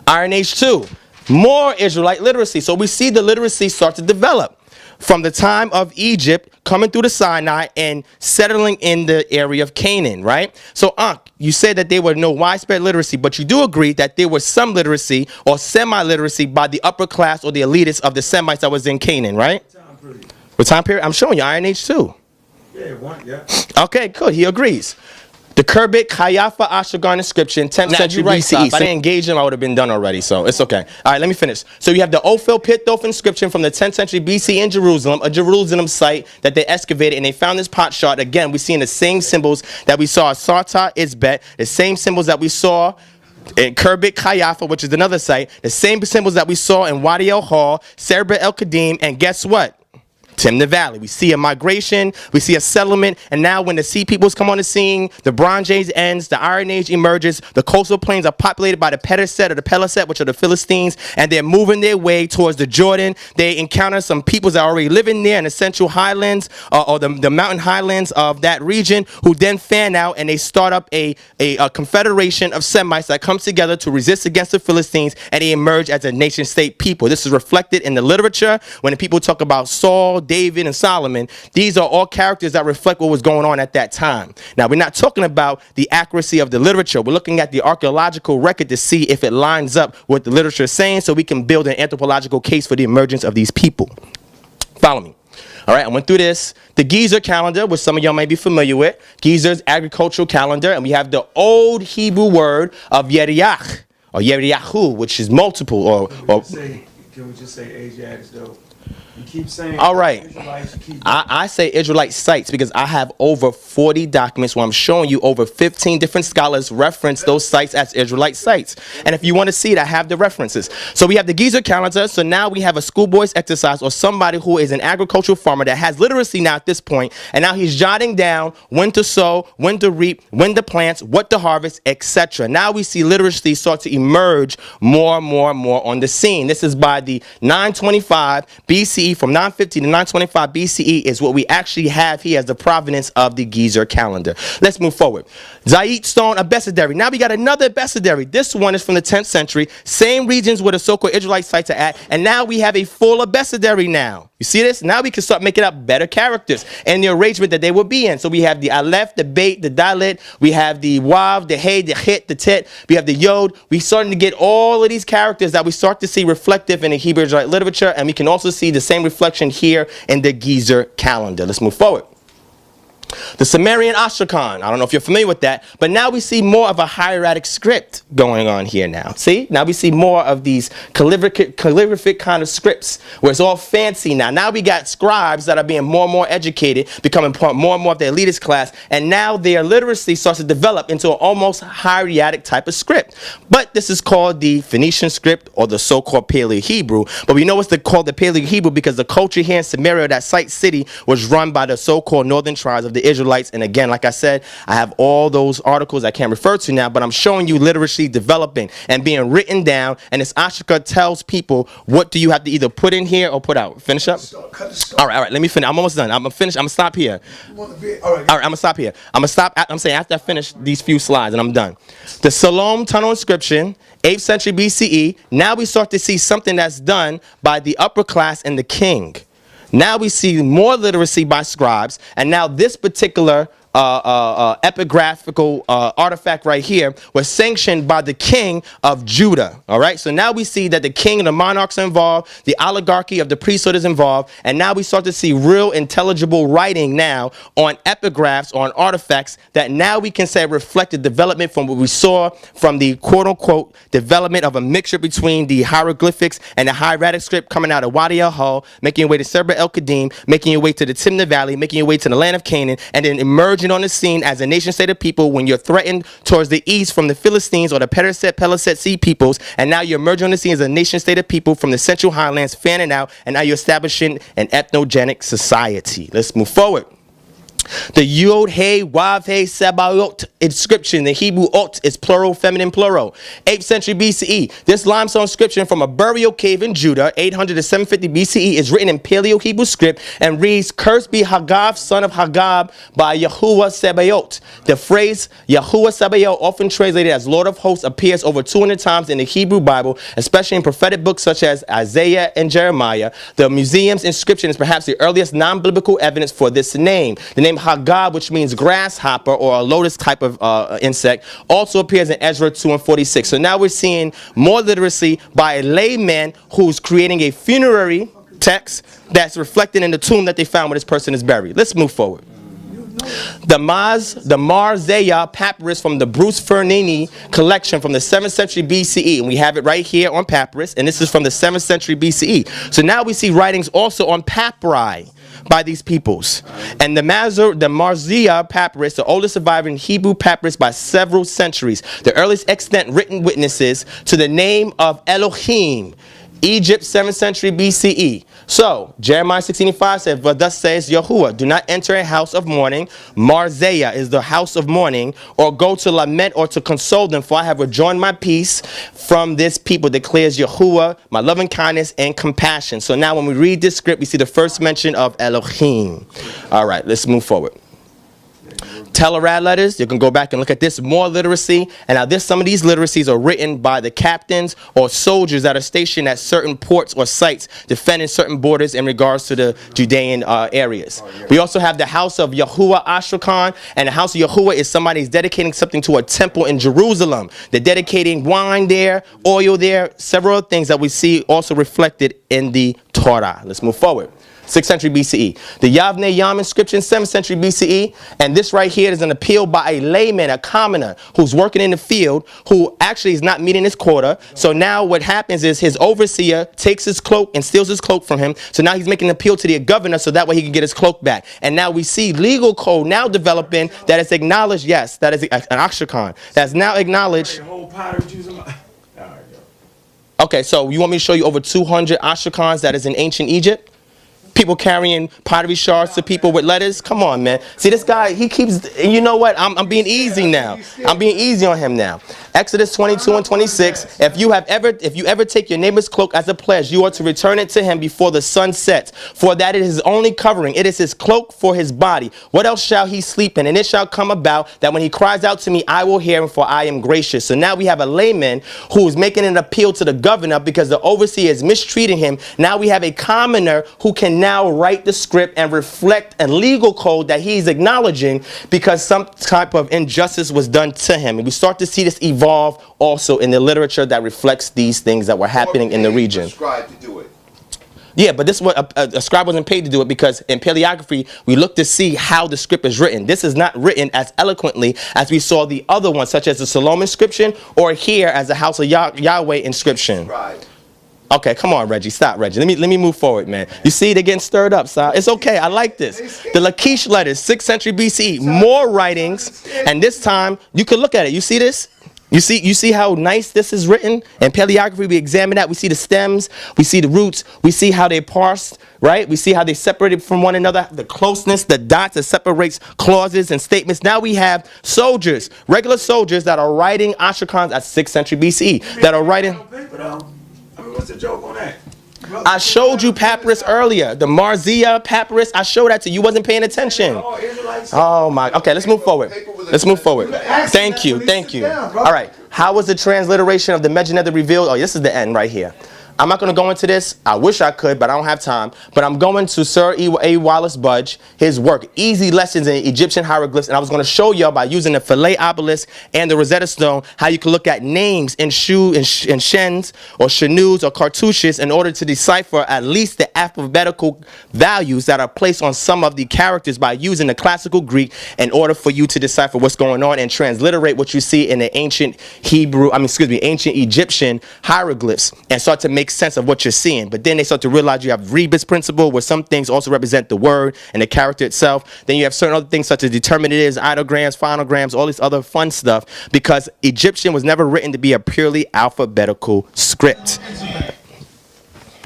Iron Age 2. More Israelite literacy. So we see the literacy start to develop from the time of Egypt coming through the Sinai and settling in the area of Canaan, right? So, you said that there were no widespread literacy, but you do agree that there was some literacy or semi-literacy by the upper class or the elitists of the Semites that was in Canaan, right? What time period? I'm showing you Iron Age 2. Yeah. Okay, good. He agrees. The Kerbit Kayafa Ashagan inscription, 10th century BCE. If I didn't engage him, I would have been done already, so it's okay. All right, let me finish. So you have the Ophel Pithof inscription from the 10th century BC in Jerusalem, a Jerusalem site that they excavated, and they found this pot shard. Again, we're seeing the same symbols that we saw at Sarta Isbet, the same symbols that we saw in Kerbit Kayafa, which is another site, the same symbols that we saw in Wadi El Hall, Serbet El Kadim, and guess what? Timna Valley. We see a migration, we see a settlement, and now when the sea peoples come on the scene, the Bronze Age ends, the Iron Age emerges, the coastal plains are populated by the Periset or the Peleset, which are the Philistines, and they're moving their way towards the Jordan. They encounter some peoples that are already living there in the central highlands or the mountain highlands of that region, who then fan out and they start up a confederation of Semites that comes together to resist against the Philistines, and they emerge as a nation-state people. This is reflected in the literature when the people talk about Saul, David, and Solomon, these are all characters that reflect what was going on at that time. Now, we're not talking about the accuracy of the literature. We're looking at the archaeological record to see if it lines up with what the literature is saying, so we can build an anthropological case for the emergence of these people. Follow me. All right, I went through this. The Gezer calendar, which some of y'all may be familiar with. Gezer's agricultural calendar, and we have the old Hebrew word of Yeriach, or Yeriahu, which is multiple, or Can we just say ABJAD though? You keep saying all right. Israelites, you keep I say Israelite sites because I have over 40 documents where I'm showing you over 15 different scholars reference those sites as Israelite sites. And if you want to see it, I have the references. So we have the Gezer calendar. So now we have a schoolboy's exercise, or somebody who is an agricultural farmer that has literacy now at this point, and now he's jotting down when to sow, when to reap, when to plant, what to harvest, etc. Now we see literacy start to emerge more on the scene. This is by the 925 BCE. From 950 to 925 BCE is what we actually have here as the provenance of the Gezer calendar. Let's move forward. Zayit stone abecedary. Now we got another abecedary. This one is from the 10th century. Same regions where the so-called Israelite sites are at. And now we have a full abecedary now. You see this? Now we can start making up better characters and the arrangement that they will be in. So we have the Aleph, the Beit, the Dalet. We have the Wav, the Hey, the Hit, the Tet. We have the Yod. We're starting to get all of these characters that we start to see reflective in the Hebrew Israelite literature. And we can also see the same reflection here in the Gezer calendar. Let's move forward. The Sumerian Astrakhan. I don't know if you're familiar with that, but now we see more of a hieratic script going on here now. See? Now we see more of these calligraphic kind of scripts where it's all fancy now. Now we got scribes that are being more and more educated, becoming more and more of the elitist class, and now their literacy starts to develop into an almost hieratic type of script. But this is called the Phoenician script, or the so-called Paleo-Hebrew. But we know it's called the Paleo-Hebrew because the culture here in Samaria, that site city, was run by the so-called northern tribes of the Israelites. And again, like I said, I have all those articles I can't refer to now, but I'm showing you literacy developing and being written down. And this Ashika tells people, what do you have to either put in here or put out? Finish up? All right, let me finish. I'm almost done. I'm going to finish. I'm going to stop here. All right, I'm going to stop here. I'm going to stop. I'm saying after I finish these few slides and I'm done. The Siloam tunnel inscription, 8th century BCE. Now we start to see something that's done by the upper class and the king. Now we see more literacy by scribes, and now this particular epigraphical artifact right here was sanctioned by the king of Judah. All right, so now we see that the king and the monarchs are involved, the oligarchy of the priesthood is involved, and now we start to see real intelligible writing now on epigraphs, on artifacts that now we can say reflected development from what we saw from the quote-unquote development of a mixture between the hieroglyphics and the hieratic script coming out of Wadi al-Hul, making your way to Serba el-Qadim, making your way to the Timna Valley, making your way to the land of Canaan, and then emerging on the scene as a nation state of people when you're threatened towards the east from the Philistines or the Peliset Sea peoples, and now you're emerging on the scene as a nation state of people from the Central Highlands, fanning out, and now you're establishing an ethnogenic society. Let's move forward. The Yod He Wav He Sebaot inscription, the Hebrew ot is plural, feminine plural. 8th century BCE. This limestone inscription from a burial cave in Judah, 800 to 750 BCE, is written in Paleo Hebrew script and reads, "Cursed be Hagab, son of Hagab, by Yahuwah Sebaot." The phrase Yahuwah Sebaot, often translated as Lord of Hosts, appears over 200 times in the Hebrew Bible, especially in prophetic books such as Isaiah and Jeremiah. The museum's inscription is perhaps the earliest non-biblical evidence for this name. The name Hagab, which means grasshopper or a lotus type of insect, also appears in Ezra 2 and 46. So now we're seeing more literacy by a layman who's creating a funerary text that's reflected in the tomb that they found where this person is buried. Let's move forward. The Marzeya papyrus from the Bruce Fernini collection from the 7th century BCE. And we have it right here on papyrus, and this is from the 7th century BCE. So now we see writings also on papyri by these peoples. And the Marzeya papyrus, the oldest surviving Hebrew papyrus by several centuries, the earliest extant written witnesses to the name of Elohim, Egypt, 7th century BCE. So, Jeremiah 16:5 said, "But thus says Yahuwah, do not enter a house of mourning." Marzeya is the house of mourning, or go to lament or to console them, for I have rejoined my peace from this people, declares Yahuwah, my loving kindness and compassion. So now when we read this script, we see the first mention of Elohim. All right, let's move forward. Telerad letters, you can go back and look at this, more literacy. And now some of these literacies are written by the captains or soldiers that are stationed at certain ports or sites defending certain borders in regards to the Judean areas. We also have the house of Yahuwah Ashrakan, and the house of Yahuwah is somebody who's dedicating something to a temple in Jerusalem. They're dedicating wine there, oil there, several things that we see also reflected in the Torah. Let's move forward. 6th century BCE. The Yavneh Yam inscription, 7th century BCE. And this right here is an appeal by a layman, a commoner, who's working in the field, who actually is not meeting his quota. So now what happens is his overseer takes his cloak and steals his cloak from him. So now he's making an appeal to the governor so that way he can get his cloak back. And now we see legal code now developing that is acknowledged, yes, that is an Ashrakan. That's now acknowledged. Okay, so you want me to show you over 200 Ashrakans that is in ancient Egypt? People carrying pottery shards to people with letters. Come on, man. See, this guy, he keeps, you know what? I'm being easy now. I'm being easy on him now. Exodus 22 and 26. If you ever take your neighbor's cloak as a pledge, you are to return it to him before the sun sets. For that it is his only covering. It is his cloak for his body. What else shall he sleep in? And it shall come about that when he cries out to me, I will hear him, for I am gracious. So now we have a layman who is making an appeal to the governor because the overseer is mistreating him. Now we have a commoner who can now write the script and reflect a legal code that he's acknowledging because some type of injustice was done to him. And we start to see this evolve also in the literature that reflects these things that were happening in the region. To do it. Yeah, but this is what a scribe wasn't paid to do it, because in paleography we look to see how the script is written. This is not written as eloquently as we saw the other ones, such as the Solomon inscription, or here as the House of Yahweh inscription. Right. Okay, come on, Reggie. Stop, Reggie. Let me move forward, man. You see, they're getting stirred up, so it's okay. I like this. The Lachish letters, 6th century BCE. More writings, and this time you can look at it. You see this? You see how nice this is written? In paleography, we examine that. We see the stems. We see the roots. We see how they parsed, right? We see how they separated from one another. The closeness, the dots that separates clauses and statements. Now we have soldiers, regular soldiers that are writing Ashrakans at 6th century BCE. That are writing. What's the joke on that? I showed you papyrus earlier. The Marzia papyrus. I showed that to you. You wasn't paying attention. Oh my. Okay, let's move forward. Let's move forward. Thank you. Thank you. All right. How was the transliteration of the Mejanetha revealed? Oh, this is the end right here. I'm not going to go into this. I wish I could, but I don't have time. But I'm going to Sir A. Wallace Budge, his work, Easy Lessons in Egyptian Hieroglyphs. And I was going to show y'all by using the Philae obelisk and the Rosetta Stone how you can look at names in shens or shenus or cartouches in order to decipher at least the alphabetical values that are placed on some of the characters by using the classical Greek in order for you to decipher what's going on and transliterate what you see in the ancient ancient Egyptian hieroglyphs and start to make sense of what you're seeing. But then they start to realize you have rebus principle, where some things also represent the word and the character itself. Then you have certain other things such as determinatives, ideograms, phonograms, all this other fun stuff, because Egyptian was never written to be a purely alphabetical script.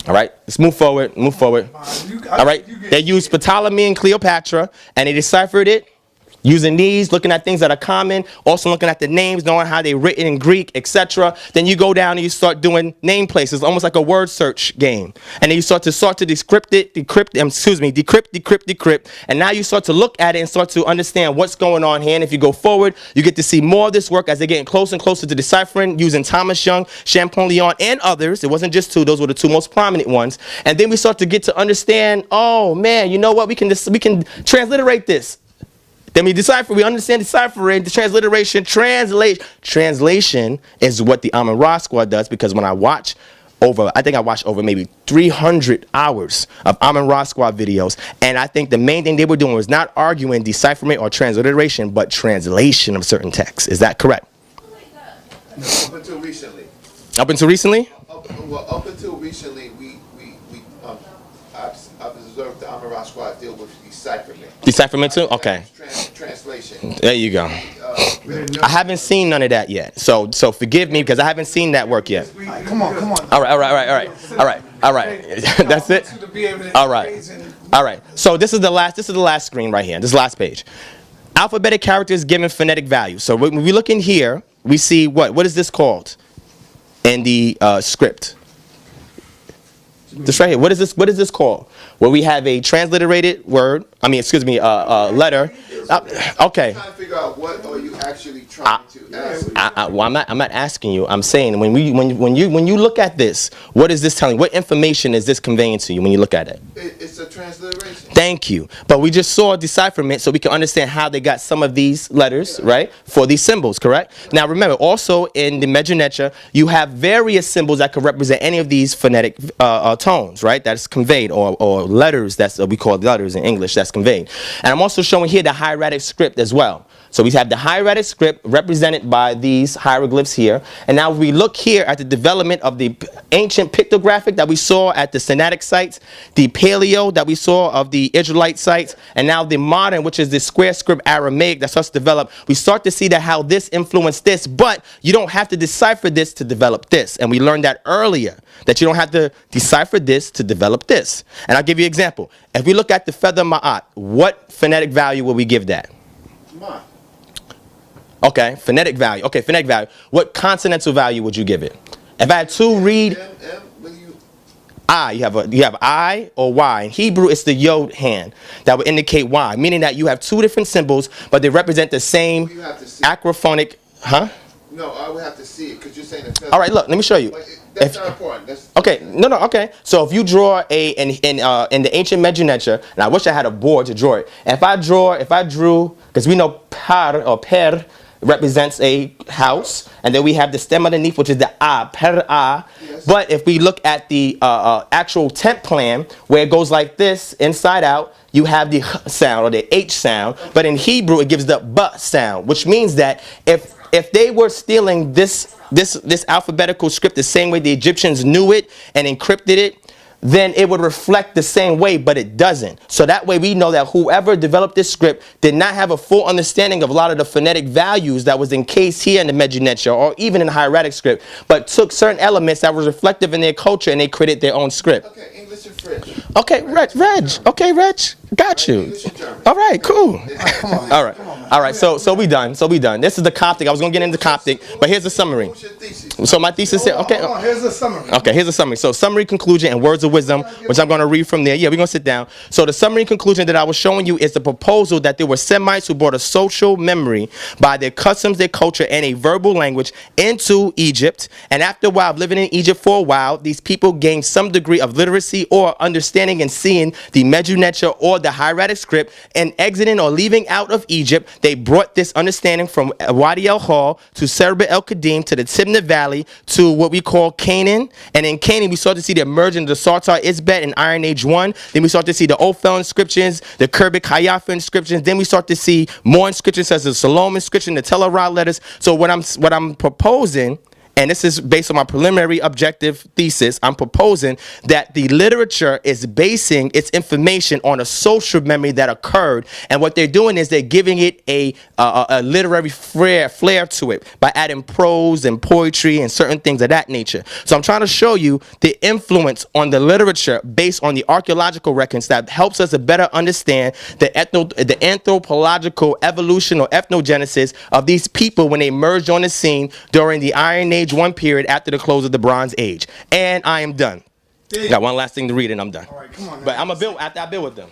All right, let's move forward. All right, they used Ptolemy and Cleopatra, and they deciphered it using these, looking at things that are common, also looking at the names, knowing how they're written in Greek, etc. Then you go down and you start doing name places, almost like a word search game. And then you start to decrypt, and now you start to look at it and start to understand what's going on here. And if you go forward, you get to see more of this work as they're getting closer and closer to deciphering, using Thomas Young, Champollion, and others. It wasn't just two; those were the two most prominent ones. And then we start to get to understand, oh man, you know what? We can transliterate this. Then we decipher, we understand deciphering, the transliteration, translation is what the Amun-Ra squad does, because when I watched over maybe 300 hours of Amun-Ra squad videos, and I think the main thing they were doing was not arguing decipherment or transliteration, but translation of certain texts. Is that correct? Up until recently. Up until recently? Up until recently, I've observed the Amun-Ra squad deal with decipherment. Decipherment too? Okay. Translation. There you go. I haven't seen none of that yet. So forgive me because I haven't seen that work yet. Come on. All right. That's it? All right. So this is the last screen right here. This is the last page. Alphabetic characters given phonetic value. So when we look in here, we see what is this called in the script? This right here. What is this called? Where we have a transliterated letter Okay. Trying to figure out what are you actually trying to ask. Well, I'm not asking you. I'm saying when you look at this, what is this telling? What information is this conveying to you when you look at it? It's a transliteration. Thank you. But we just saw decipherment so we can understand how they got some of these letters, right, for these symbols, correct? Now remember, also in the Mejunecha, you have various symbols that could represent any of these phonetic tones, right, that's conveyed, or letters, that's we call letters in English, that's conveyed. And I'm also showing here the hieratic script as well. So we have the hieratic script represented by these hieroglyphs here. And now we look here at the development of the ancient pictographic that we saw at the Sinaitic sites, the Paleo that we saw of the Israelite sites, and now the modern, which is the square script Aramaic that starts to develop. We start to see that how this influenced this, but you don't have to decipher this to develop this. And we learned that earlier, that you don't have to decipher this to develop this. And I'll give you an example. If we look at the feather ma'at, what phonetic value will we give that? Ma. Okay, phonetic value. Okay, phonetic value. What consonantal value would you give it? If I had to read I, you have I or Y. In Hebrew, it's the yod hand that would indicate Y, meaning that you have two different symbols, but they represent the same acrophonic. Huh? No, I would have to see it because you're saying All right, look, let me show you. That's not important. That's Okay, no, okay. So if you draw in the ancient Mejunecha, and I wish I had a board to draw it. If I drew, because we know par or per represents a house, and then we have the stem underneath, which is the a, per a. Yes. But if we look at the actual tent plan, where it goes like this, inside out, you have the h sound or the h sound. But in Hebrew, it gives the b sound, which means that if they were stealing this alphabetical script the same way the Egyptians knew it and encrypted it, then it would reflect the same way, but it doesn't. So that way we know that whoever developed this script did not have a full understanding of a lot of the phonetic values that was encased here in the Mejunecha or even in the hieratic script, but took certain elements that was reflective in their culture and they created their own script. okay. English and French. Okay, Reg. Okay, Reg. Got you. English and German. All right, cool. Come on. All right. All right, so we done. This is the Coptic. I was going to get into Coptic, but here's the summary. What's your thesis? So my thesis here, okay. Hold on, here's the summary. Okay, here's a summary. So summary, conclusion, and words of wisdom, which I'm going to read from there. Yeah, we're going to sit down. So the summary and conclusion that I was showing you is the proposal that there were Semites who brought a social memory by their customs, their culture, and a verbal language into Egypt. And after a while, living in Egypt for a while, these people gained some degree of literacy or understanding and seeing the Mejunecha or the hieratic script, and exiting or leaving out of Egypt, they brought this understanding from Wadi el-Hal to Serba el-Qadim to the Timna Valley to what we call Canaan. And in Canaan, we start to see the emergence of the Sartar Isbet in Iron Age 1. Then we start to see the Ophel inscriptions, the Kerbik Hayafa inscriptions. Then we start to see more inscriptions such as the Salome inscription, the Tel Arad letters. So what I'm proposing, and this is based on my preliminary objective thesis, I'm proposing that the literature is basing its information on a social memory that occurred, and what they're doing is they're giving it a literary flair to it by adding prose and poetry and certain things of that nature. So I'm trying to show you the influence on the literature based on the archaeological records that helps us to better understand the anthropological evolution or ethnogenesis of these people when they emerged on the scene during the Iron Age 1 period after the close of the Bronze Age. And I am done. Got one last thing to read and I'm done. All right, come on now. But I'm a build after I build with them.